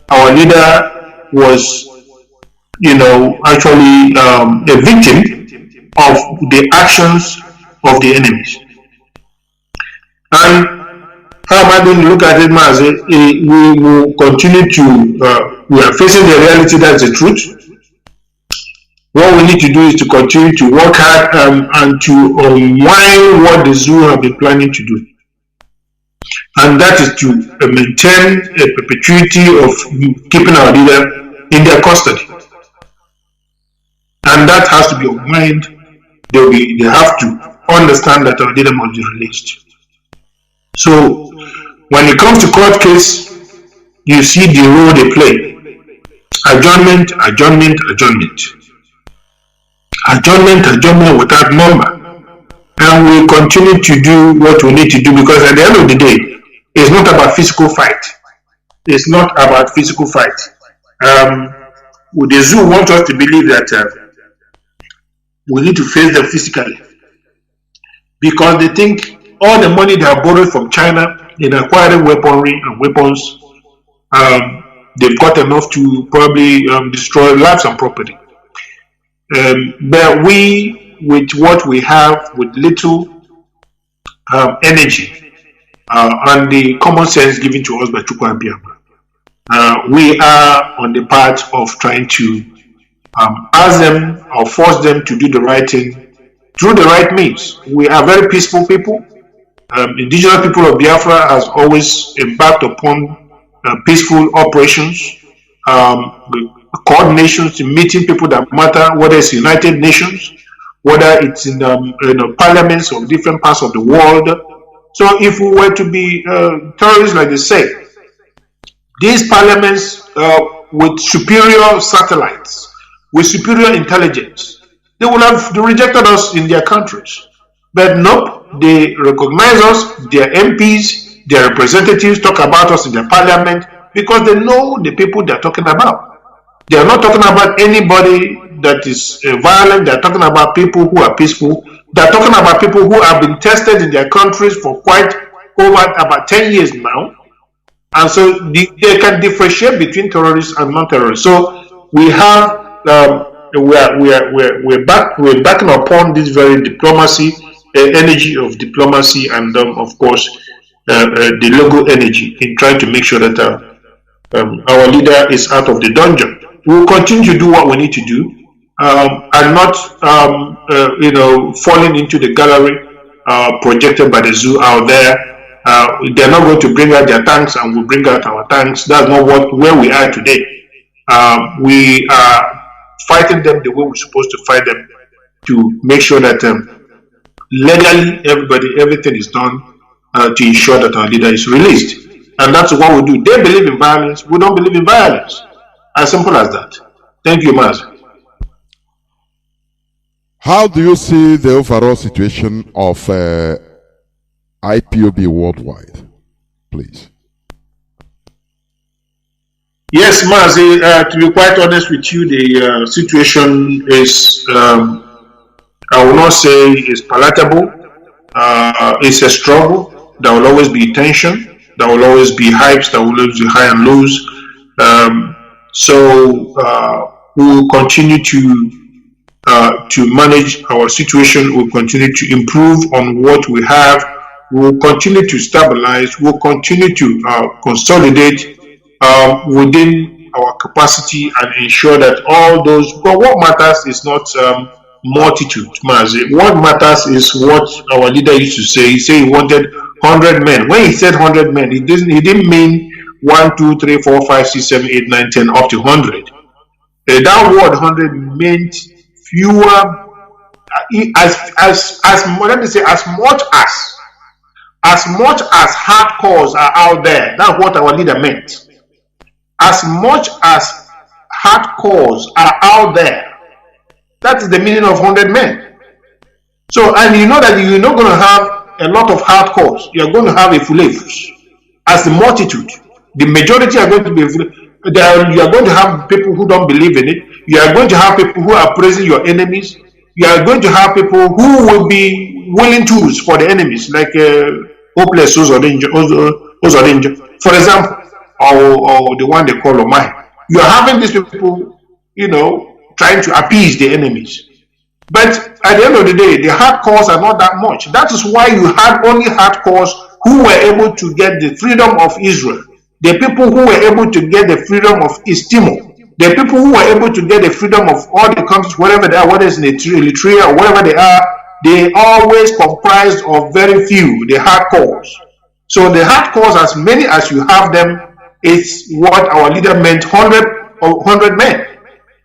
S3: our leader was actually a victim of the actions of the enemies. And how am I going to look at it, Mazi? We will continue to, we are facing the reality, that's the truth. What we need to do is to continue to work hard and to unwind what the zoo have been planning to do. And that is to maintain a perpetuity of keeping our leader in their custody. And that has to be unwind. They have to understand that our leader must be released. So when it comes to court case, you see the role they play. Adjournment, adjournment, adjournment. Adjournment without number. And we continue to do what we need to do, because at the end of the day, it's not about physical fight. It's not about physical fight. The zoo wants us to believe that we need to face them physically, because they think all the money they have borrowed from China in acquiring weaponry and weapons, they've got enough to probably destroy lives and property. But we with what we have, with little energy and the common sense given to us by Chukwuemeka, we are on the path of trying to ask them or force them to do the right thing through the right means. We are very peaceful people. Indigenous people of Biafra has always embarked upon peaceful operations, coordinations, meeting people that matter, whether it's United Nations, whether it's in parliaments of different parts of the world. So if we were to be terrorists, like they say, these parliaments with superior satellites, with superior intelligence, they would have rejected us in their countries. But nope, they recognize us, their MPs, their representatives talk about us in their parliament because they know the people they're talking about. They are not talking about anybody that is violent. They're talking about people who are peaceful. They're talking about people who have been tested in their countries for quite over about 10 years now. And so they can differentiate between terrorists and non-terrorists. So we have, we're backing upon this very diplomacy, energy of diplomacy, and of course, the logo energy in trying to make sure that our leader is out of the dungeon. We will continue to do what we need to do, and not, falling into the gallery projected by the zoo out there. They're not going to bring out their tanks, and we'll bring out our tanks. That's not where we are today. We are fighting them the way we're supposed to fight them, to make sure that legally everything is done to ensure that our leader is released. And that's what we do. They believe in violence. We don't believe in violence. As simple as that. Thank you, Mazi.
S2: How do you see the overall situation of IPOB worldwide, please?
S3: Yes, Mazi, to be quite honest with you, the situation is, I will not say is palatable. It's a struggle. There will always be tension. There will always be hypes. There will always be high and lows. So we will continue to manage our situation. We'll continue to improve on what we have. We'll continue to stabilize. We'll continue to consolidate within our capacity and ensure that all those. But what matters is not multitude, Mazi. What matters is what our leader used to say. He said he wanted 100 men. When he said 100 men, he didn't mean 1, 2, 3, 4, 5, 6, 7, 8, 9, 10, up to 100. That word 100 meant fewer, let me say, as much as hardcores are out there. That's what our leader meant. As much as hardcores are out there, that is the meaning of 100 men. So, and you know that you're not going to have a lot of hardcores. You're going to have a fulefus as the multitude. The majority are going to be, you are going to have people who don't believe in it. You are going to have people who are praising your enemies. You are going to have people who will be willing tools for the enemies, like hopeless Ozorinja, for example, or the one they call Omai. You are having these people, trying to appease the enemies. But at the end of the day, the hardcores are not that much. That is why you had only hardcores who were able to get the freedom of Israel. The people who were able to get the freedom of East Timor, the people who were able to get the freedom of all the countries, wherever they are, whether it's in Eritrea or wherever they are, they always comprised of very few, the hardcores. So the hardcores, as many as you have them, is what our leader meant, 100 men.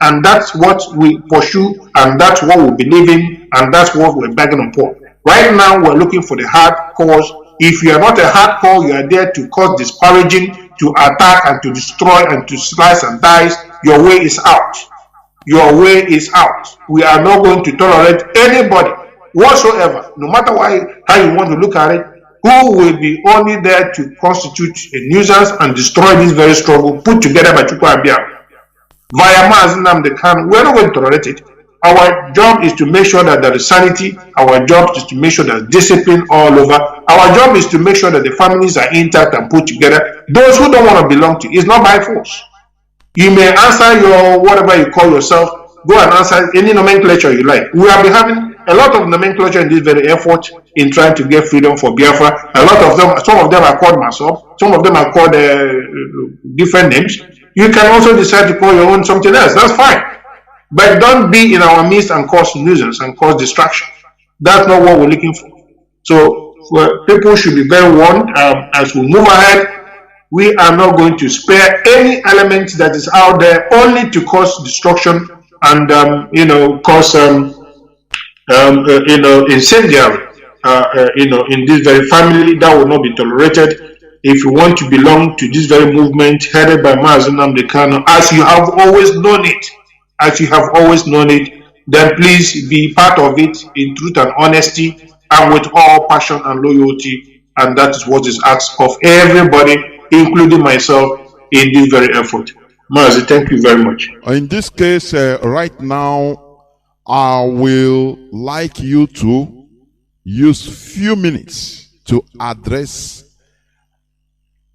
S3: And that's what we pursue, and that's what we believe in, and that's what we're begging upon. Right now, we're looking for the hardcores. If you are not a hardcore, you are there to cause disparaging, to attack and to destroy and to slice and dice. Your way is out. Your way is out. We are not going to tolerate anybody whatsoever, no matter how you want to look at it, who will be only there to constitute a nuisance and destroy this very struggle put together by Chukwuemeka via Mazi Nnamdi Kanu. We're not going to tolerate it. Our job is to make sure that there is sanity. Our job is to make sure there's discipline all over. Our job is to make sure that the families are intact and put together. Those who don't want to belong to it, it's not by force. You may answer your whatever you call yourself. Go and answer any nomenclature you like. We have been having a lot of nomenclature in this very effort in trying to get freedom for Biafra. A lot of them, some of them are called Masop, some of them are called different names. You can also decide to call your own something else. That's fine. But don't be in our midst and cause nuisance and cause distraction. That's not what we're looking for. So people should be very warned as we move ahead. We are not going to spare any element that is out there only to cause destruction and cause incendiary. In this very family. That will not be tolerated. If you want to belong to this very movement headed by Mazi Nnamdi, as you have always known it, then please be part of it in truth and honesty and with all passion and loyalty. And that is what is asked of everybody, including myself, in this very effort. Mazi, thank you very much.
S2: In this case, right now, I will like you to use few minutes to address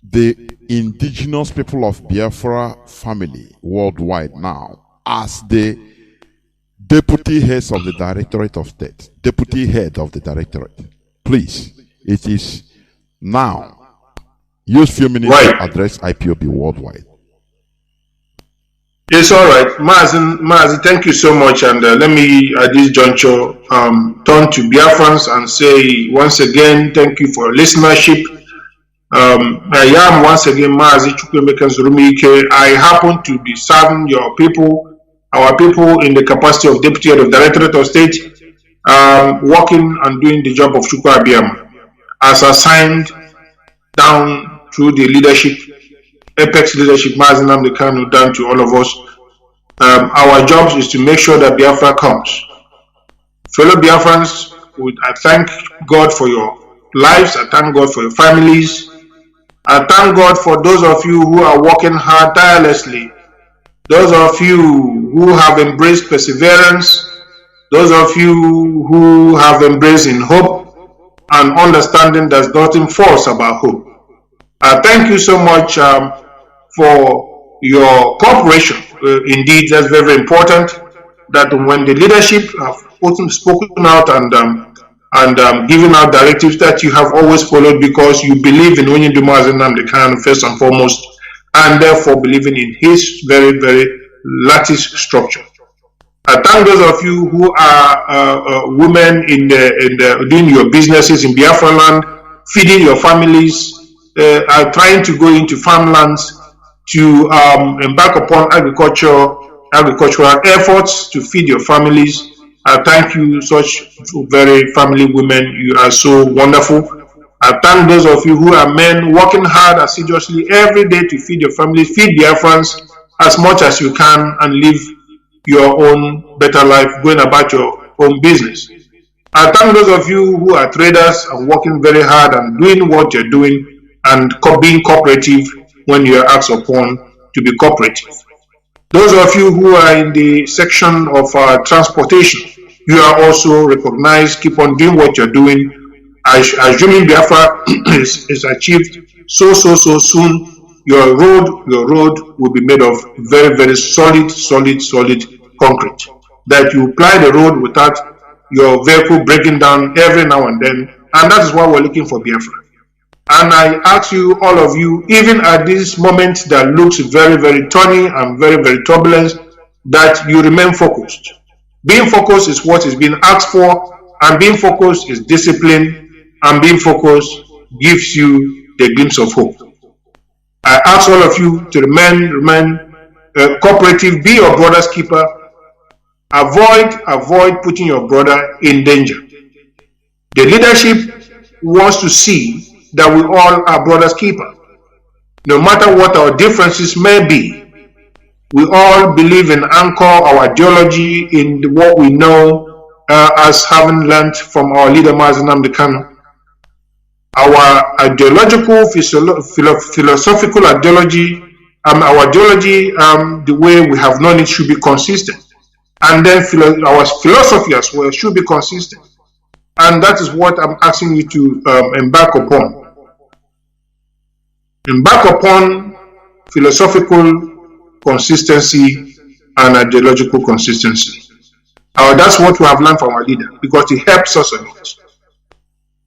S2: the indigenous people of Biafra family worldwide now as the deputy heads of the Directorate of State, deputy head of the Directorate. Please, it is now. Use few minutes to address IPOB worldwide.
S3: It's all right. Mazi, thank you so much. And let me, at this juncture, turn to Biafrans and say once again, thank you for listenership. I am once again Mazi Chukwuemeka Nzurumike. I happen to be serving your people, our people, in the capacity of Deputy Head of Directorate of State, working and doing the job of Chukwu Abiyama, as assigned down through the leadership, apex leadership, Mazi Nnamdi Kanu, down to all of us. Our job is to make sure that Biafra comes. Fellow Biafrans, I thank God for your lives. I thank God for your families. I thank God for those of you who are working hard tirelessly. Those of you who have embraced perseverance. Those of you who have embraced in hope and understanding there's nothing false about hope. I thank you so much for your cooperation. Indeed, that's very, very important that when the leadership have spoken out and giving out directives that you have always followed because you believe in Mazi Nnamdi Kanu first and foremost, and therefore believing in his very, very lattice structure. I thank those of you who are women in the doing your businesses in Biafra land, feeding your families, are trying to go into farmlands to embark upon agricultural efforts to feed your families. I thank you, such very family women. You are so wonderful. I thank those of you who are men working hard assiduously every day to feed your families, feed Biafrans as much as you can, and live your own better life, going about your own business. I thank those of you who are traders and working very hard and doing what you're doing and being cooperative when you are asked upon to be cooperative. Those of you who are in the section of transportation, you are also recognized. Keep on doing what you're doing. Assuming Biafra is achieved so soon, your road will be made of very, very solid concrete. That you ply the road without your vehicle breaking down every now and then. And that is why we're looking for Biafra. And I ask you, all of you, even at this moment that looks very, very thorny and very, very turbulent, that you remain focused. Being focused is what is being asked for, and being focused is discipline, and being focused gives you the glimpse of hope. I ask all of you to remain cooperative, be your brother's keeper. Avoid putting your brother in danger. The leadership wants to see that we all are brother's keeper. No matter what our differences may be, we all believe and anchor our ideology in what we know as having learned from our leader Mazi Nnamdi Kanu. Our ideological, philosophical ideology, our ideology, the way we have known it, should be consistent. And then our philosophy as well should be consistent. And that is what I'm asking you to embark upon. Embark upon philosophical consistency and ideological consistency. That's what we have learned from our leader, because it helps us a lot.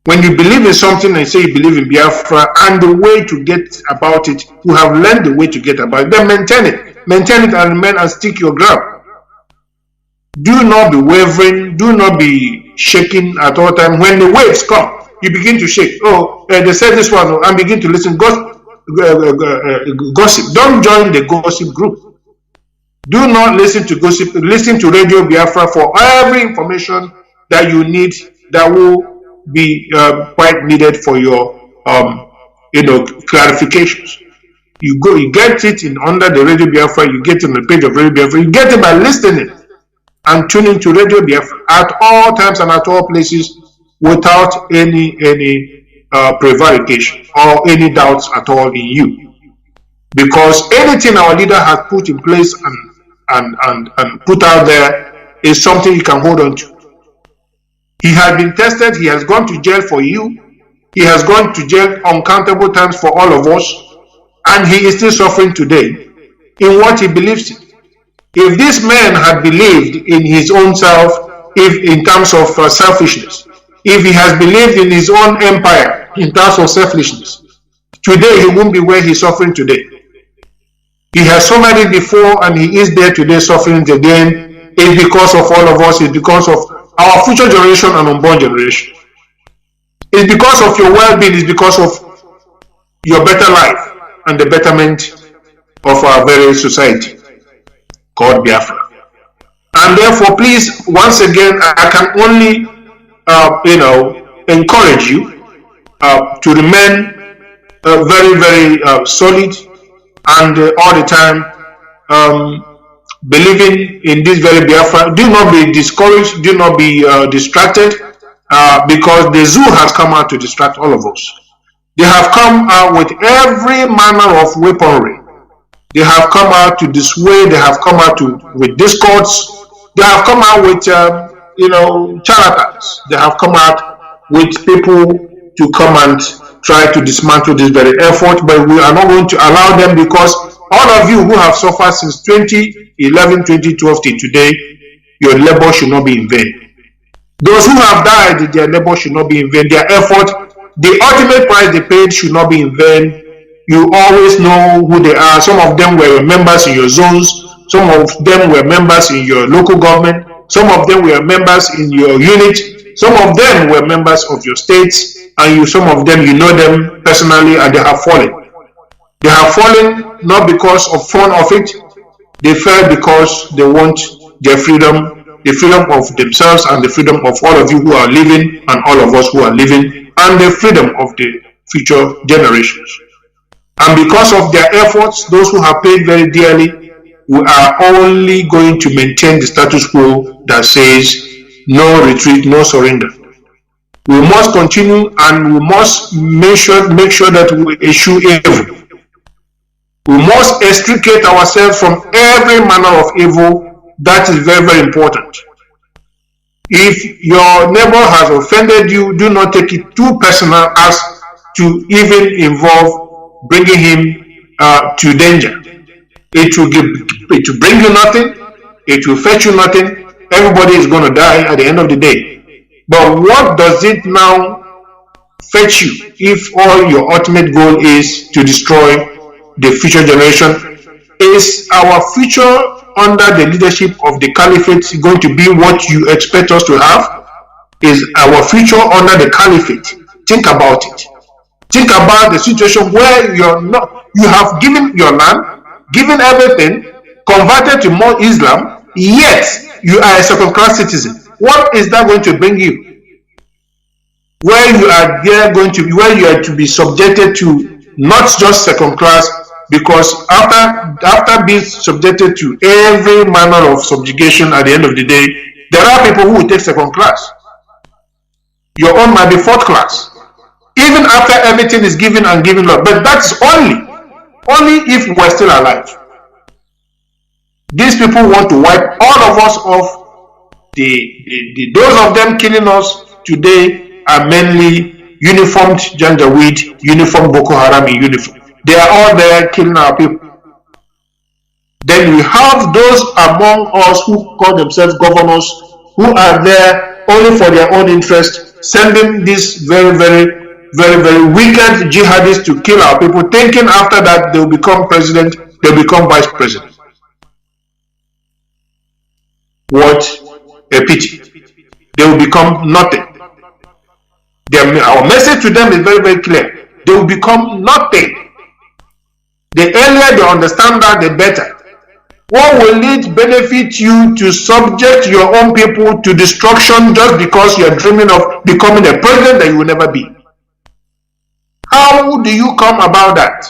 S3: When you believe in something and say you believe in Biafra and the way to get about it, you have learned the way to get about it, then maintain it. Maintain it and remain and stick your ground. Do not be wavering. Do not be shaking at all times. When the waves come, you begin to shake. Oh, they said this one, and begin to listen. Gossip. Don't join the gossip group. Do not listen to gossip. Listen to Radio Biafra for every information that you need that will be quite needed for your clarifications. You go, you get it in under the Radio Biafra. You get it on the page of Radio Biafra. You get it by listening and tuning to Radio Biafra at all times and at all places without any prevarication or any doubts at all in you. Because anything our leader has put in place and put out there is something you can hold on to. He has been tested. He has gone to jail for you. He has gone to jail uncountable times for all of us. And he is still suffering today in what he believes in. If this man had believed in his own self, if in terms of selfishness, if he has believed in his own empire in terms of selfishness, today he won't be where he's suffering today. He has suffered it before and he is there today suffering again. It's because of all of us. It's because of our future generation and unborn generation. It's because of your well-being. It's because of your better life and the betterment of our very society called Biafra. And therefore, please, once again, I can only, encourage you to remain very, very solid and all the time believing in this very Biafra. Do not be discouraged. Do not be distracted because the zoo has come out to distract all of us. They have come out with every manner of weaponry. They have come out to dissuade. They have come out with discords. They have come out with, charlatans. They have come out with people to come and try to dismantle this very effort. But we are not going to allow them, because all of you who have suffered since 2011, 2012 till today, your labor should not be in vain. Those who have died, their labor should not be in vain. Their effort, the ultimate price they paid, should not be in vain. You always know who they are. Some of them were members in your zones. Some of them were members in your local government. Some of them were members in your unit. Some of them were members of your states. And some of them, you know them personally, and they have fallen. They have fallen not because of fun of it. They fell because they want their freedom, the freedom of themselves and the freedom of all of you who are living and all of us who are living, and the freedom of the future generations. And because of their efforts, those who have paid very dearly, we are only going to maintain the status quo that says no retreat, no surrender. We must continue, and we must make sure that we eschew evil. We must extricate ourselves from every manner of evil. That is very, very important. If your neighbor has offended you, do not take it too personal as to even involve bringing him to danger. It will bring you nothing. It will fetch you nothing. Everybody is going to die at the end of the day. But what does it now fetch you if all your ultimate goal is to destroy the future generation? Is our future under the leadership of the caliphate going to be what you expect us to have? Is our future under the caliphate? Think about it. Think about the situation where you have given your land, given everything, converted to more Islam, yet you are a second-class citizen. What is that going to bring you? Where you are to be subjected to not just second class, because after being subjected to every manner of subjugation at the end of the day, there are people who will take second class. Your own might be fourth class. Even after everything is given and given up. But that's only if we're still alive. These people want to wipe all of us off. Those of them killing us today are mainly uniformed Janjaweed, uniformed Boko Haram in uniform. They are all there killing our people. Then we have those among us who call themselves governors who are there only for their own interest, sending these very wicked jihadists to kill our people, thinking after that they will become president, they will become vice president. What a pity. They will become nothing. Our message to them is very clear. They will become nothing. The earlier they understand that, the better. What will it benefit you to subject your own people to destruction just because you are dreaming of becoming a president that you will never be? How do you come about that?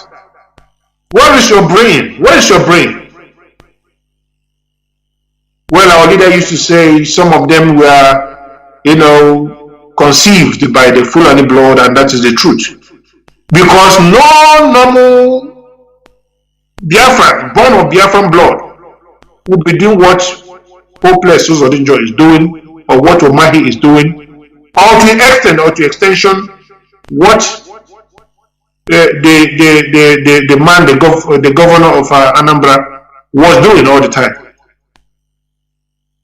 S3: Where is your brain? Where is your brain? Well, our leader used to say some of them were, conceived by the Fulani blood, and that is the truth. Because no normal Biafran, born of Biafran blood, would be doing what Hopeless Uzodinjo is doing, or what Omahi is doing, or to extension what the man, the governor of Anambra was doing all the time.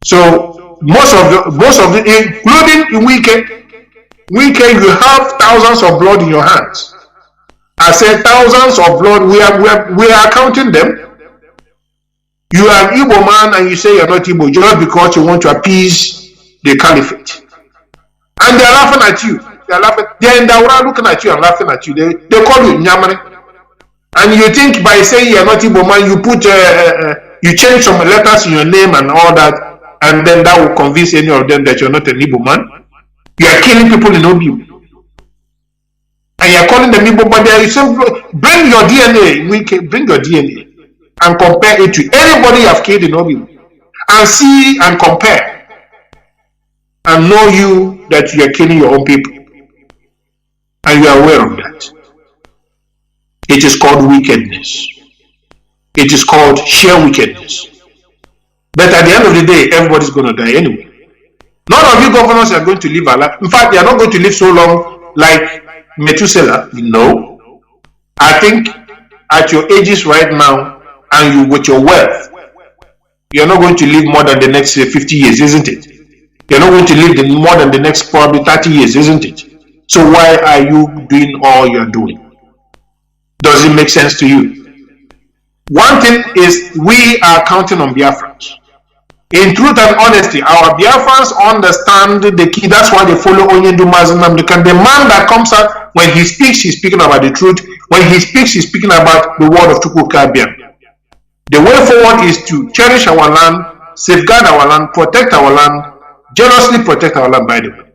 S3: So most of the, including Wike, you have thousands of blood in your hands. I said thousands of blood. We are counting them. You are an Igbo man and you say you're not Igbo just because you want to appease the caliphate. And they're laughing at you. They're in Daura looking at you and laughing at you. They call you Nyamare. And you think by saying you're not Igbo man, you change some letters in your name and all that, and then that will convince any of them that you're not an Igbo man. You are killing people in Obi. And you're calling them Igbo, but they say, bring your DNA, bring your DNA. And compare it to anybody you have killed in Obi, and see and compare and know you that you are killing your own people, and you are aware of that. It is called wickedness. It is called sheer wickedness. But at the end of the day, everybody's going to die anyway. None of you governors are going to live alive. In fact, they are not going to live so long like Methuselah. No. I think at your ages right now, and you with your wealth, you're not going to live more than the next 50 years, isn't it? You're not going to live more than the next probably 30 years, isn't it? So why are you doing all you're doing? Does it make sense to you? One thing is, we are counting on Biafrans. In truth and honesty, our Biafrans understand the key. That's why they follow Onyendu Mazi Nnamdi. The man that comes out, when he speaks, he's speaking about the truth. When he speaks, he's speaking about the word of Chukwuemeka. The way forward is to cherish our land, safeguard our land, protect our land, jealously protect our land, by the way.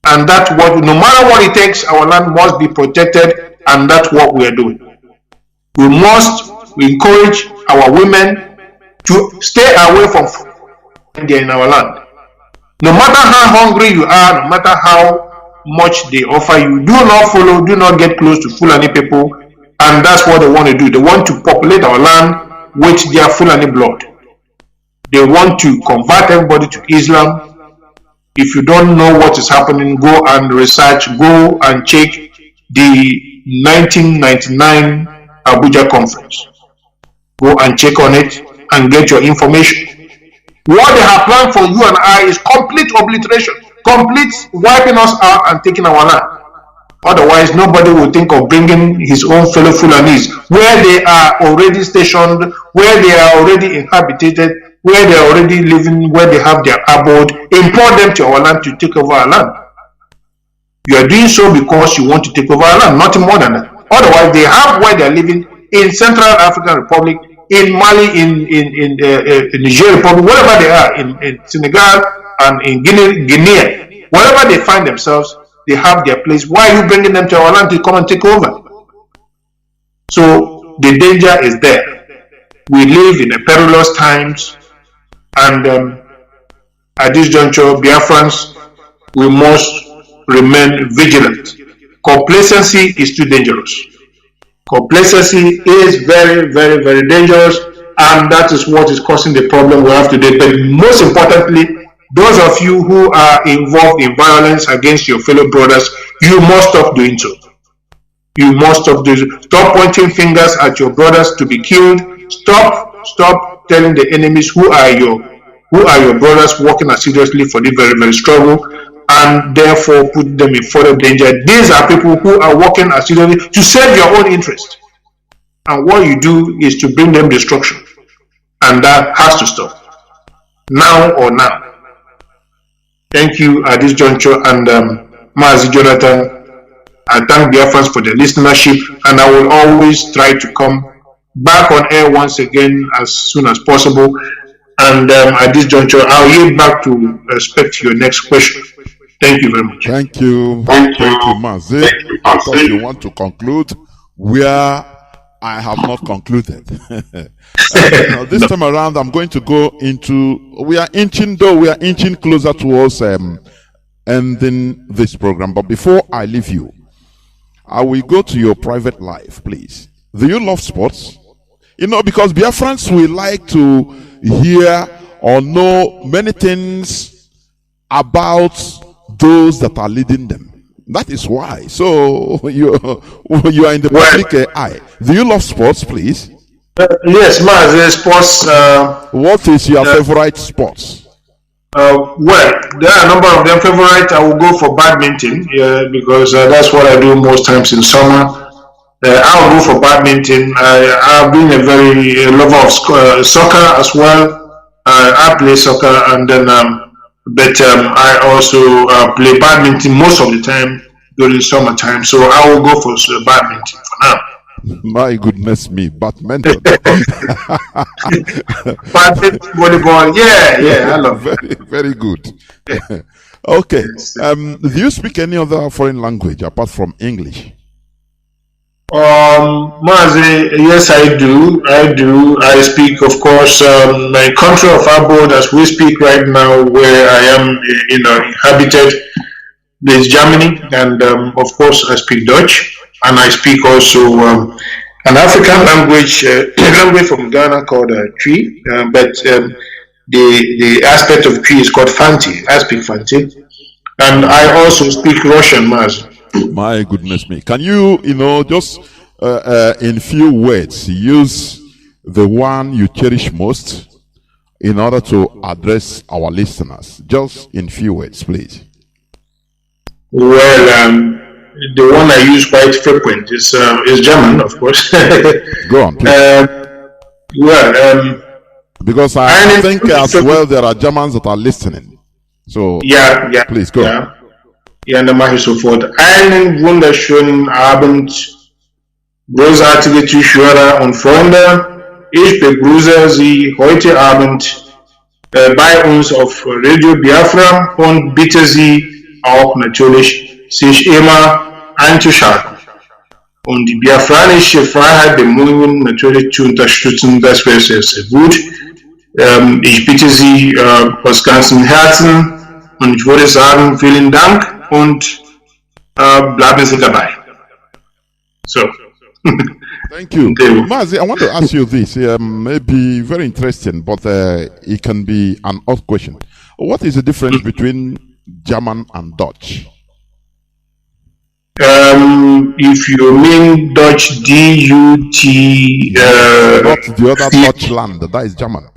S3: And that's what, no matter what it takes, our land must be protected, and that's what we are doing. We must encourage our women to stay away from food in our land. No matter how hungry you are, no matter how much they offer you, do not follow, do not get close to Fulani people, and that's what they want to do. They want to populate our land with their Fulani blood. They want to convert everybody to Islam. If you don't know what is happening, go and research, go and check the 1999 Abuja conference. Go and check on it and get your information. What they have planned for you and I is complete obliteration, complete wiping us out and taking our land. Otherwise, nobody will think of bringing his own fellow Fulanis where they are already stationed, where they are already inhabited, where they are already living, where they have their abode, import them to our land to take over our land. You are doing so because you want to take over our land, nothing more than that. Otherwise, they have where they are living in Central African Republic, in Mali, in Niger Republic, wherever they are, in Senegal and in Guinea, wherever they find themselves, they have their place. Why are you bringing them to our land to come and take over? So the danger is there. We live in a perilous times, and at this juncture, Biafrans, we must remain vigilant. Complacency is too dangerous. Complacency is very dangerous, and that is what is causing the problem we have today. But most importantly, those of you who are involved in violence against your fellow brothers, you must stop doing so. You must stop doing so. Stop pointing fingers at your brothers to be killed. Stop telling the enemies who are your who are your brothers working assiduously for the very, very struggle, and therefore put them in further danger. These are people who are working assiduously to save your own interest. And what you do is to bring them destruction. And that has to stop. Now or now. Thank you at this juncture, and Mazi Johnathan. I thank Biafrans for their listenership, and I will always try to come back on air once again as soon as possible. And at this juncture, I'll yield back to respect your next question. Thank you very much.
S2: Thank you. Thank you, Mazi. I thought you want to conclude where I have not concluded. Now, this time around, I'm going to go into, we are inching closer towards ending this program. But before I leave you, I will go to your private life, please. Do you love sports? You know, because Biafrans will like to hear or know many things about those that are leading them. That is why. So you are in the public eye. Do you love sports, please?
S3: Yes, Mazi, sports.
S2: What is your favorite sports?
S3: Well, there are a number of them. Favorite, I will go for badminton, because that's what I do most times in summer. I'll go for badminton. I've been a very lover of soccer as well. I play soccer, and then but I also play badminton most of the time during summertime. So I will go for badminton for now.
S2: My goodness me, badminton.
S3: Badminton, volleyball, yeah, I love it.
S2: Very, very good. Okay. Do you speak any other foreign language apart from English?
S3: Mazi, yes, I do. I speak, of course, my country of abode, as we speak right now, where I am, inhabited, is Germany, and of course, I speak Dutch, and I speak also an African language, language from Ghana called Twi, but the aspect of Twi is called Fanti. I speak Fanti, and I also speak Russian, Mazi.
S2: My goodness me. Can you, just in few words, use the one you cherish most in order to address our listeners? Just in few words, please.
S3: Well, the one I use quite frequent is German, of course.
S2: Go on, please. Because I think as well there are Germans that are listening. So,
S3: yeah.
S2: Please, go on.
S3: Ja, dann mache ich sofort. Einen wunderschönen Abend, großartige Zuschauer und Freunde. Ich begrüße Sie heute Abend bei uns auf Radio Biafra und bitte Sie auch natürlich, sich immer einzuschalten. Und die biafranische Freiheit bemühen, natürlich zu unterstützen, das wäre sehr, sehr gut. Ich bitte Sie aus ganzem Herzen und ich würde sagen, vielen Dank. Und bleiben Sie dabei. So.
S2: Thank you. Mazi, I want to ask you this. Maybe very interesting, but it can be an odd question. What is the difference between German and Dutch?
S3: If you mean Dutch, D-U-T...
S2: not the other Dutch land, that is German.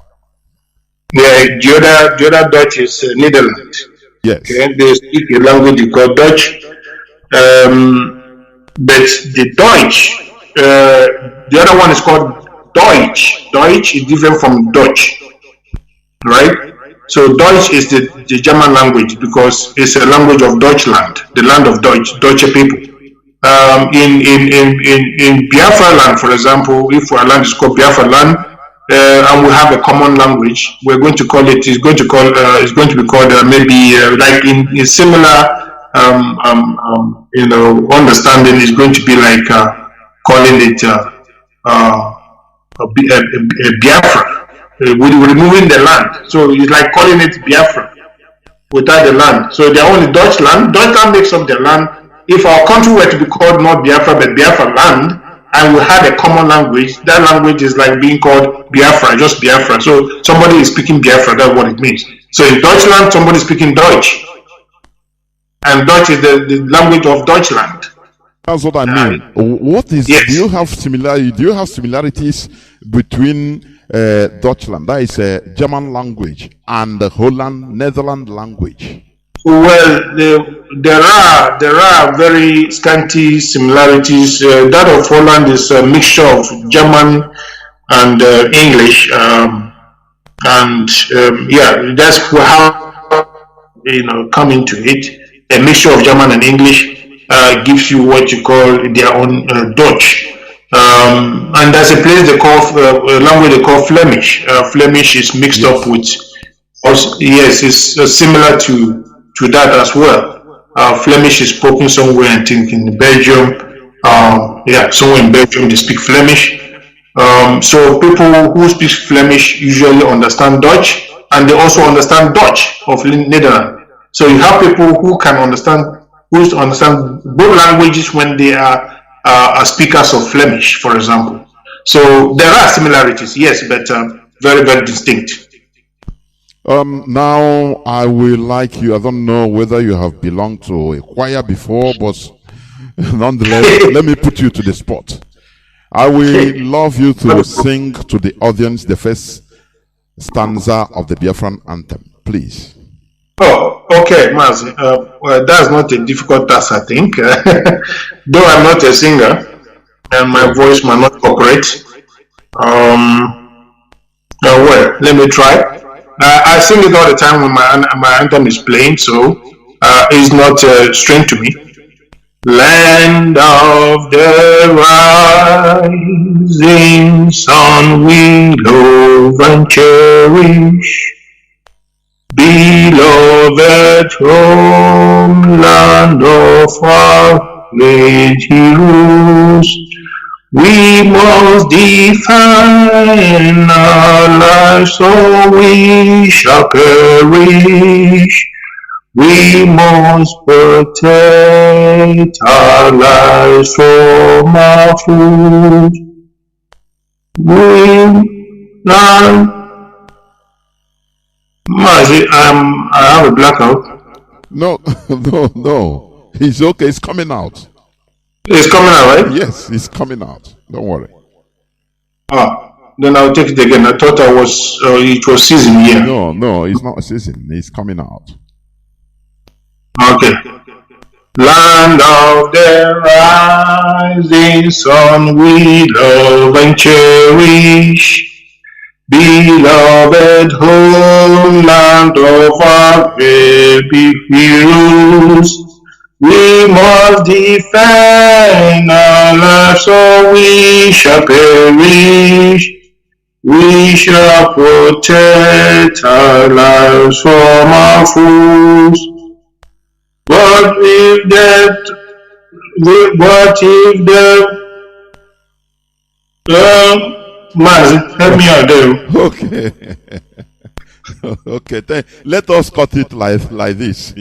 S3: Yeah, the other Dutch is Netherlands.
S2: Yes.
S3: Okay, they speak a language called Dutch, but the Deutsch, the other one is called Deutsch. Deutsch is different from Dutch, right? So Deutsch is the German language because it's a language of Deutschland, the land of Deutsch people. In Biafra land, for example, if our land is called Biafra land, and we have a common language, we're going to call it. It's going to be called maybe like in similar understanding. Is going to be like calling it Biafra with removing the land. So it's like calling it Biafra without the land. So they're only Deutschland. Deutschland makes up the land. If our country were to be called not Biafra but Biafra land, and we had a common language, that language is like being called Biafra, just Biafra. So somebody is speaking Biafra, that's what it means. So in Deutschland, somebody is speaking Deutsch. And Dutch is the language of Deutschland.
S2: That's what I mean. What is, do you have similarities between Deutschland. That is a German language and the Holland, Netherlands language.
S3: Well, there are very scanty similarities. That of Holland is a mixture of German and English, yeah, that's how come into it. A mixture of German and English gives you what you call their own Dutch. And there's a place they call language they call Flemish. Flemish is mixed up with, yes, it's similar to that as well. Flemish is spoken somewhere, I think, in Belgium. Yeah, somewhere in Belgium they speak Flemish. So people who speak Flemish usually understand Dutch, and they also understand Dutch of Netherlands. So you have people who understand both languages when they are speakers of Flemish, for example. So there are similarities, yes, but very, very distinct.
S2: Now I will like you. I don't know whether you have belonged to a choir before, but nonetheless, let me put you to the spot. I will love you to sing to the audience the first stanza of the Biafran anthem, please.
S3: Oh, okay, Mazi. Well, that's not a difficult task, I think. Though I'm not a singer, and my voice might not cooperate. Well, let me try. I sing it all the time when my anthem is playing, so it's not strange to me. Land of the rising sun, we love and cherish. Beloved homeland of our great heroes, we must defend our lives or we shall perish. We must protect our lives from our food. Mazi, I have a blackout.
S2: No. It's okay. It's coming out.
S3: It's coming out, right?
S2: Yes, it's coming out. Don't worry.
S3: Then I'll take it again. I thought it was season here.
S2: No, it's not a season. It's coming out.
S3: Okay. Land of the rising sun, we love and cherish. Beloved homeland of our baby heroes, we must defend our lives or we shall perish. We shall protect our lives from our foes. What if Mazi, help me out there.
S2: Okay. Okay. Let us cut it like this.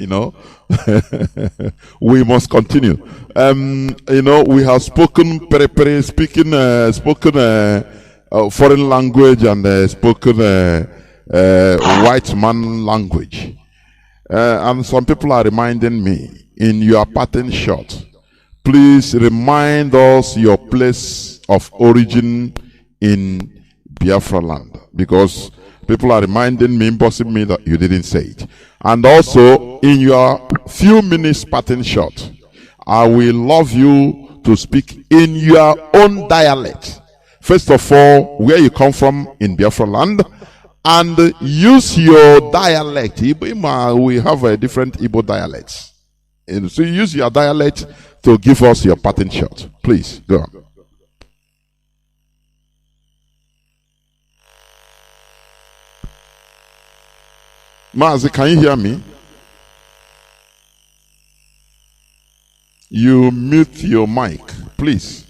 S2: We must continue. We have spoken foreign language and spoken white man language. And some people are reminding me, in your pattern shot, please remind us your place of origin in Biafra land, because people are reminding me, impossible me that you didn't say it. And also, in your few minutes pattern shot, I will love you to speak in your own dialect. First of all, where you come from in Biafra land, and use your dialect. We have a different Igbo dialects. So use your dialect to give us your pattern shot. Please, go on. Mazi, can you hear me? You mute your mic, please.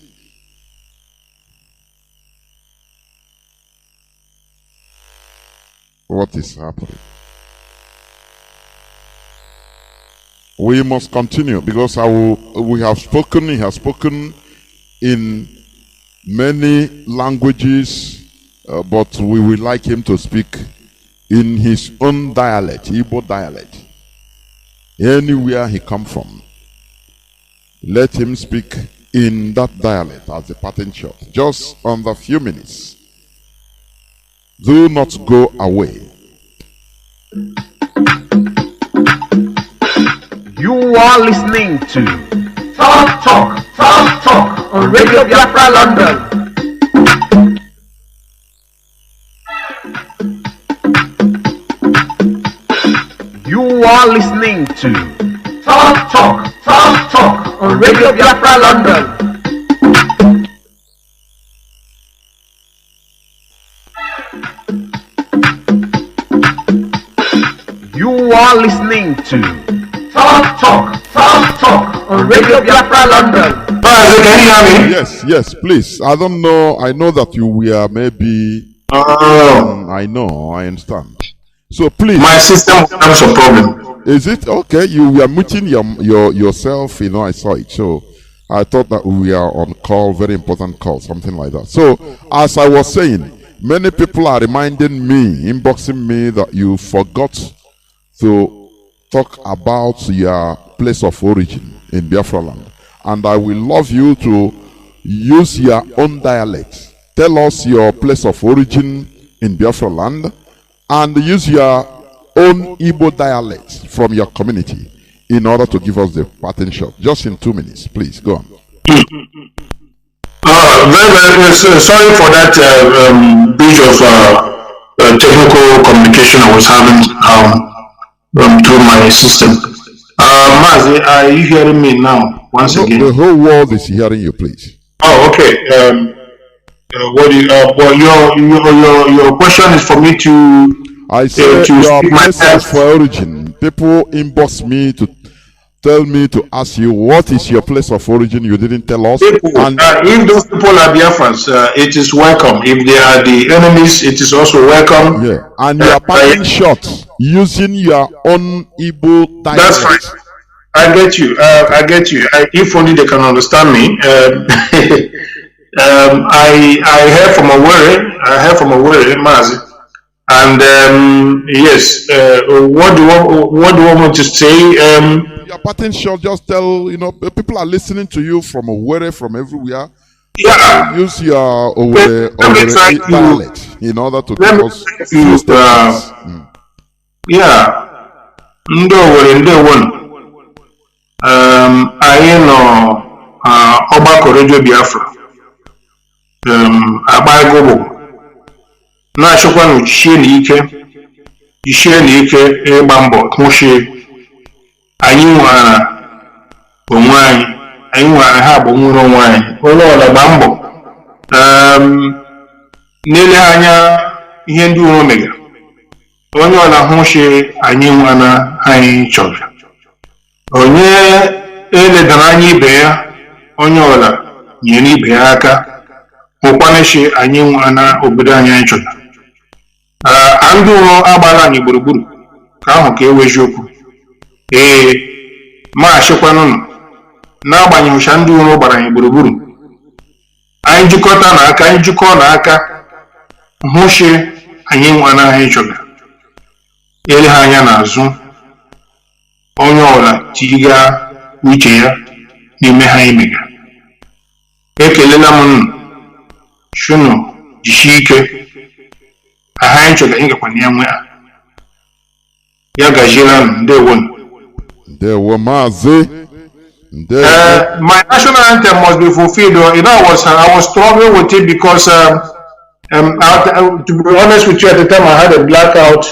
S2: What is happening? We must continue because we have spoken, he has spoken in many languages, but we would like him to speak in his own dialect, Igbo dialect. Anywhere he come from, let him speak in that dialect as a pattern shot, just under few minutes. Do not go away.
S5: You are listening to Talk on Radio Biafra London. You are listening to Talk on Radio Biafra London. You are listening to Talk on Radio Biafra London.
S3: Can you hear me?
S2: Yes, please. I don't know. I know that you were maybe. I know. I understand. So please.
S3: My system has a problem.
S2: Is it okay? You were muting yourself. You know, I saw it. So I thought that we are on call, very important call, something like that. So as I was saying, many people are reminding me, inboxing me that you forgot to talk about your place of origin in Biafra land. And I will love you to use your own dialect. Tell us your place of origin in Biafra land and use your own Igbo dialect from your community in order to give us the pattern shot. Just in 2 minutes, please. Go on.
S3: Very sorry for that bit of technical communication I was having through my system. Mazi, are you hearing me now? Once again,
S2: the whole world is hearing you, please.
S3: Oh, okay. Your question is for me to.
S2: I said your place of origin. People inbox me to tell me to ask you what is your place of origin. You didn't tell us.
S3: People, if those people are Biafrans, it is welcome. If they are the enemies, it is also welcome.
S2: Yeah, and you are passing shots using your own Igbo dialect.
S3: That's right. I get you. If only they can understand me. I heard from a word, Mazi. And yes, what do you want me to say?
S2: Your pattern shot. Just tell people are listening to you from where, from everywhere.
S3: Yeah.
S2: Use your dialect in order to give us few steps.
S3: Yeah. Anyị nọ ọgbakọ Radio Biafra agbagobo na-achọkwa na jisie n'ike ịgba mbọ kwụsị anyị nwara onwe anyị nwara ha bụ nwere onwe anyị onye ọla gba mbọ n'ele anya ihe ndị uwe omega onye ọla hụshi anyị nwana anyị chọrọ onye eledara anya ibe ya onye ọla nyere ibe ya aka hụkwaneshi anyị nwana obodo anyị chọrọ ndị ụlọ agbara anyị gburugburu ka ahụ ka ewezi okwu maachịkwanụnụ n'agbanyeghị ụcha ndị ụlọ gbara anyị gburugburu anyị jikọọ n'aka hụshi anyị nwana anyị chọrọ ele ha anya n'azụ onye ọla tiga uche ya n'ime ha imega ekelela m shunu jisie ike aha anyị chọrọ ịgakwa na ya nwe ya gajiela
S2: ndewo Mazi.
S3: My national anthem must be fulfilled. I was struggling with it because to be honest with you, at the time I had a blackout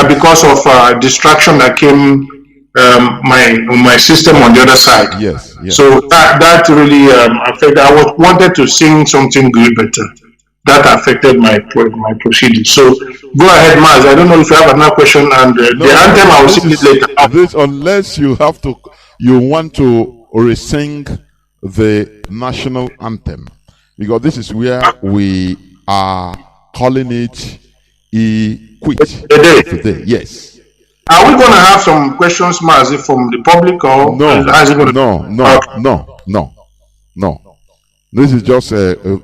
S3: because of distraction that came my system on the other side.
S2: Yes.
S3: So that really affected. I wanted to sing something good, but that affected my procedure. So go ahead, Maz. I don't know if you have another question, and the anthem I will sing it later.
S2: Unless you want to re-sing the national anthem, because this is where we are calling it quit today. Yes.
S3: Are we going to have some questions, Mazi, from the public, or
S2: no? This is just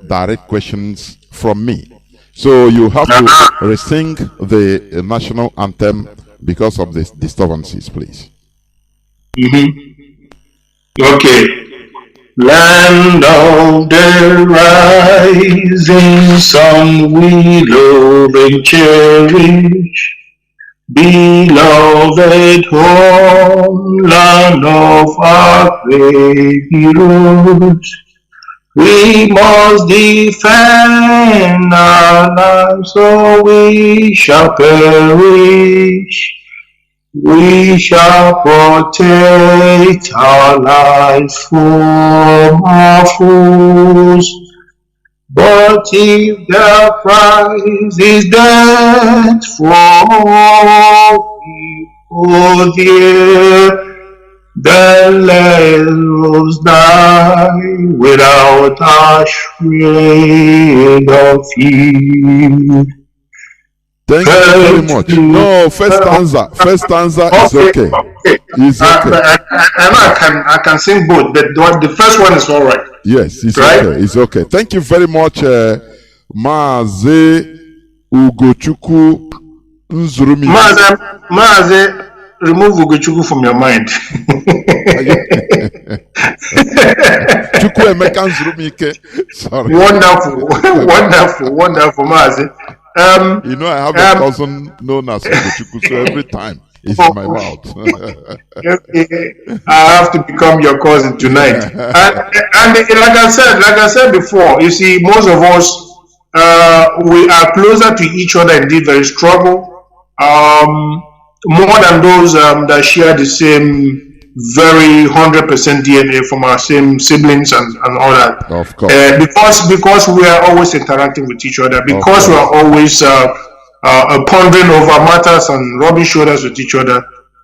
S2: direct questions from me. So you have to re-sing the national anthem because of the disturbances, please.
S3: Okay. Land of the rising sun, we love and cherish. Beloved homeland of our great heroes, we must defend our lives or we shall perish. We shall protect our lives from our foes. But if the price is death for all people dear, then let us die without a shred of fear.
S2: Thank you very much. No, first stanza is okay. It's okay.
S3: I can sing both, but the first one is all right.
S2: Yes, it's okay. It's okay. Thank you very much, Mazi Ugochukwu Nzurumike.
S3: Mazi, remove Ugochukwu from your mind.
S2: Chukwuemeka Nzurumike. Sorry.
S3: Wonderful, Mazi.
S2: You know, I have a cousin known as Ugochukwu, so every time it's in my mouth.
S3: I have to become your cousin tonight. And like I said before, you see, most of us we are closer to each other in this very struggle, more than those that share the same very 100% DNA from our same siblings and all that.
S2: Of course.
S3: Because we are always interacting with each other, because we are always pondering over matters and rubbing shoulders with each other,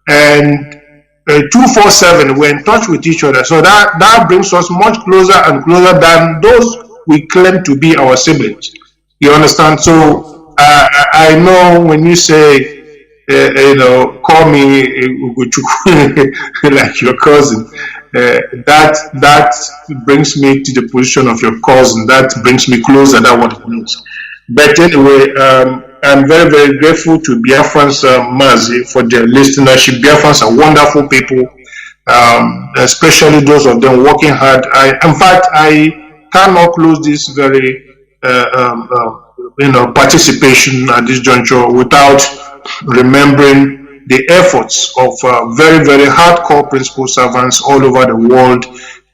S3: and 247 we're in touch with each other. So that brings us much closer and closer than those we claim to be our siblings. You understand? So I know when you say call me Ugochukwu like your cousin, that brings me to the position of your cousin. That brings me closer. That's what it means. But anyway, I'm very, very grateful to Biafrans, Mazi, for their listenership. Biafrans are wonderful people, especially those of them working hard. In fact, I cannot close this very participation at this juncture without remembering the efforts of very, very hardcore principal servants all over the world,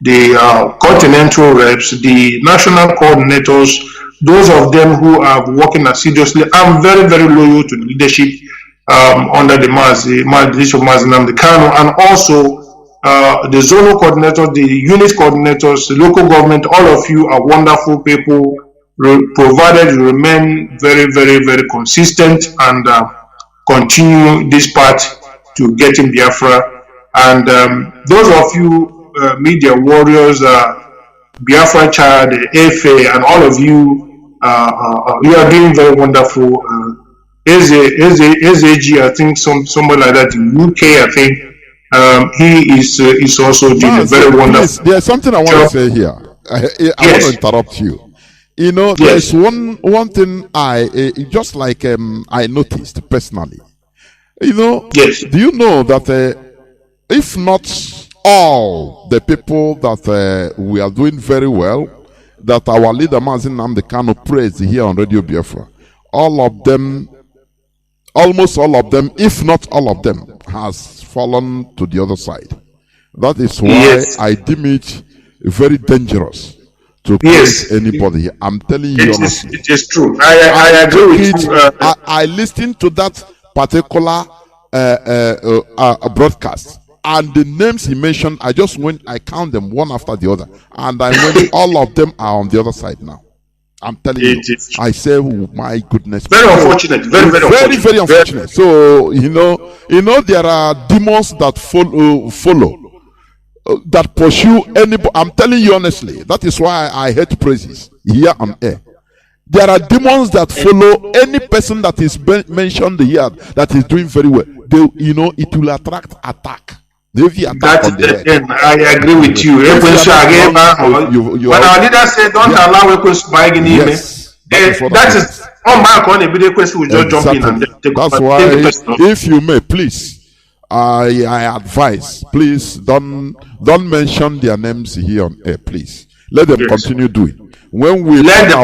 S3: the continental reps, the national coordinators, those of them who are working assiduously. I'm very, very loyal to the leadership under the leadership of Mazi Nnamdi Kanu, and also the zonal coordinators, the unit coordinators, the local government. All of you are wonderful people, provided you remain very, very, very consistent and continue this path to getting Biafra. And those of you media warriors, Biafra Child, FA, and all of you, you are doing very wonderful. SAG, I think somebody like that in UK, I think he is also doing a very wonderful.
S2: There's something I want to say here. I want to interrupt you. You know, there's one thing I just like I noticed personally. You know, do you know that if not all the people that we are doing very well, that our leader Mazi Nnamdi Kanu praised here on Radio Biafra, almost all of them, if not all of them, has fallen to the other side. That is why I deem it very dangerous to praise anybody. I'm telling you honestly.
S3: It is true. I agree with you.
S2: I listened to that particular broadcast, and the names he mentioned, I count them one after the other, and I went, all of them are on the other side now. I'm telling you. I say, oh, my goodness.
S3: Very unfortunate. Very
S2: unfortunate. So, you know, there are demons that follow that pursue anybody. I'm telling you honestly, that is why I hate praises here on air. There are demons that follow any person that is mentioned here that is doing very well. It will attract attack.
S3: I agree with you. When our leader said, don't allow weapons to buy any email, that is on my own. Every question will just jump in and take.
S2: That's why, if you may, please, I advise, please don't mention their names here on air, please. Let them continue doing. When we
S3: let them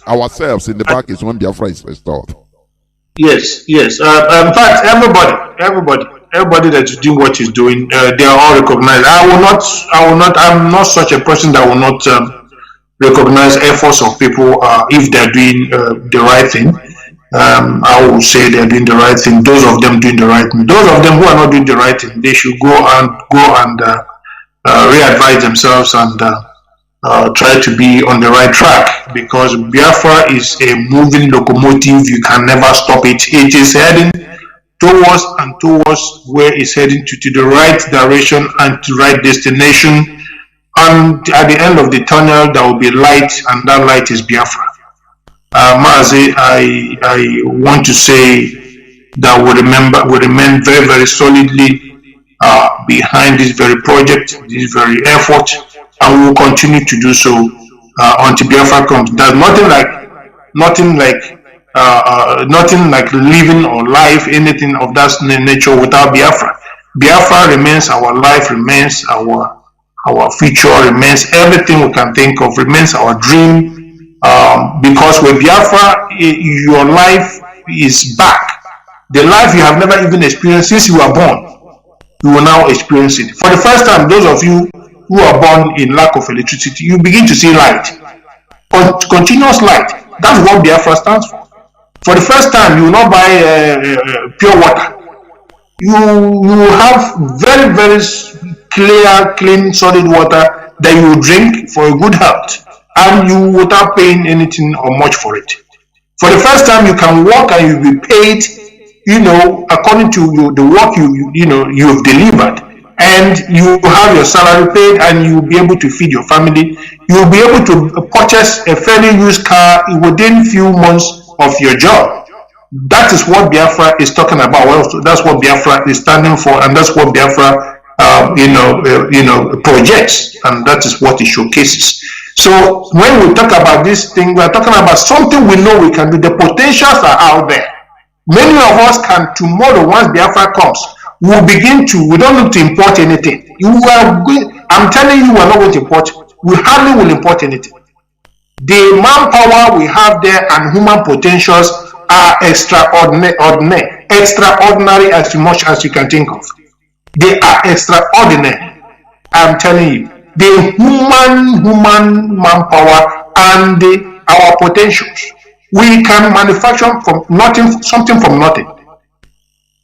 S2: ourselves in the back is when Biafra is restored.
S3: Yes. In fact, everybody that is doing what he's doing, they are all recognized. I'm not such a person that will not recognize efforts of people if they're doing the right thing. I will say they're doing the right thing. Those of them doing the right thing. Those of them who are not doing the right thing, they should go and re-advise themselves and try to be on the right track, because Biafra is a moving locomotive. You can never stop it. It is heading towards where it's heading to the right direction and to the right destination. And at the end of the tunnel, there will be light, and that light is Biafra. Mazi, I want to say that we remain very, very solidly behind this very project, this very effort, and we will continue to do so until Biafra comes. There's nothing like living or life, anything of that nature without Biafra. Biafra remains our life, remains our future, remains everything we can think of, remains our dream. Because with Biafra, your life is back. The life you have never even experienced since you were born, you will now experience it. For the first time, those of you who are born in lack of electricity, you begin to see light. Continuous light. That's what Biafra stands for. For the first time, you will not buy pure water. You will have very, very clear, clean, solid water that you will drink for a good health, and you without paying anything or much for it. For the first time, you can work and you'll be paid, according to the work you've delivered, and you have your salary paid, and you'll be able to feed your family. You'll be able to purchase a fairly used car within few months of your job. That is what Biafra is talking about. Well, that's what Biafra is standing for, and that's what Biafra projects, and that is what it showcases. So when we talk about this thing, we are talking about something we know we can do. The potentials are out there. Many of us can tomorrow, once Biafra comes, we don't need to import anything. I'm telling you, we're not going to import. We hardly will import anything. The manpower we have there and human potentials are extraordinary as much as you can think of. They are extraordinary. I'm telling you, the human manpower and our potentials. We can manufacture from nothing, something from nothing.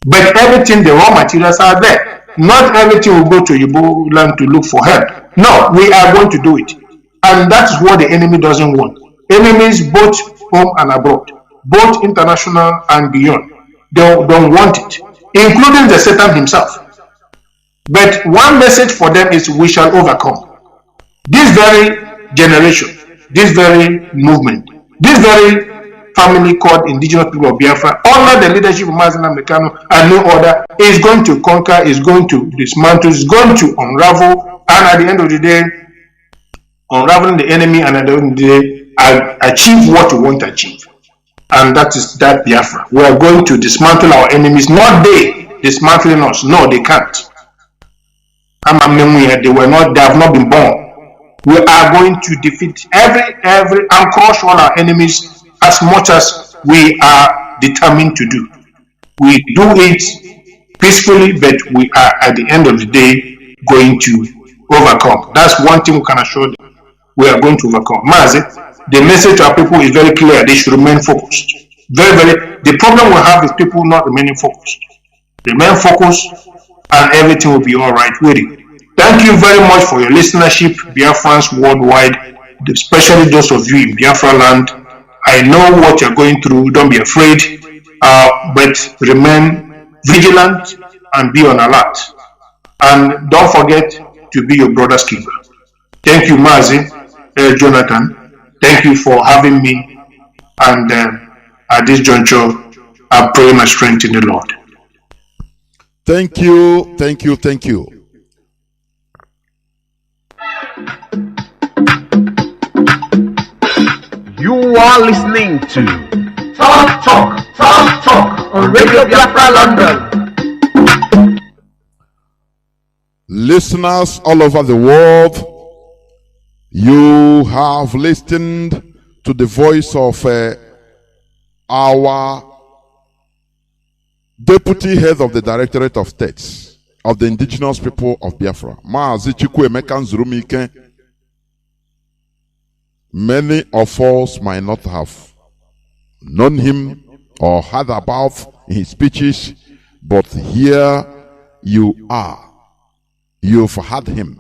S3: But everything, the raw materials are there. Not everything will go to Igbo land to look for help. No, we are going to do it. And that's what the enemy doesn't want. Enemies both home and abroad, both international and beyond, don't want it, including the Satan himself. But one message for them is we shall overcome. This very generation, this very movement, this very family called indigenous people of Biafra, under the leadership of Mazi Chukwuemeka and no other, is going to conquer, is going to dismantle, is going to unravel, and at the end of the day, unraveling the enemy, and at the end of the day, achieve what we want to achieve. And that is that Biafra. We are going to dismantle our enemies, not they dismantling us. No, they can't. They have not been born. We are going to defeat every and crush all our enemies as much as we are determined to do. We do it peacefully, but we are at the end of the day going to overcome. That's one thing we can assure them. We are going to overcome. Mazi, the message to our people is very clear. They should remain focused. The problem we have is people not remaining focused. Remain focused and everything will be all right with it. Thank you very much for your listenership, Biafrans worldwide, especially those of you in Biafra land. I know what you're going through. Don't be afraid, but remain vigilant and be on alert. And don't forget to be your brother's keeper. Thank you, Mazi Johnathan. Thank you for having me. And at this juncture, I pray my strength in the Lord.
S2: Thank you, thank you, thank you.
S5: You are listening to Talk on Radio Biafra London.
S2: listeners all over the world, you have listened to the voice of our Deputy Head of the Directorate of States of the Indigenous People of Biafra, Mazi Chukwuemeka Nzurumike. Many of us might not have known him or heard about his speeches, but here you are. You've heard him.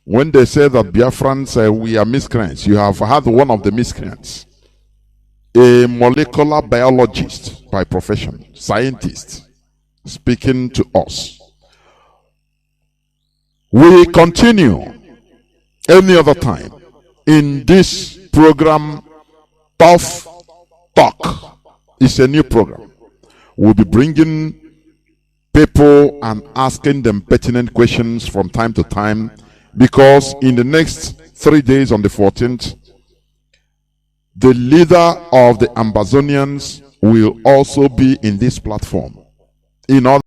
S2: When they say that Biafrans, we are miscreants, you have heard one of the miscreants. A molecular biologist by profession, scientist, speaking to us. We continue any other time in this program. Tough Talk is a new program. We'll be bringing people and asking them pertinent questions from time to time, because in the next 3 days, on the 14th, the leader of the Ambazonians will also be in this platform in order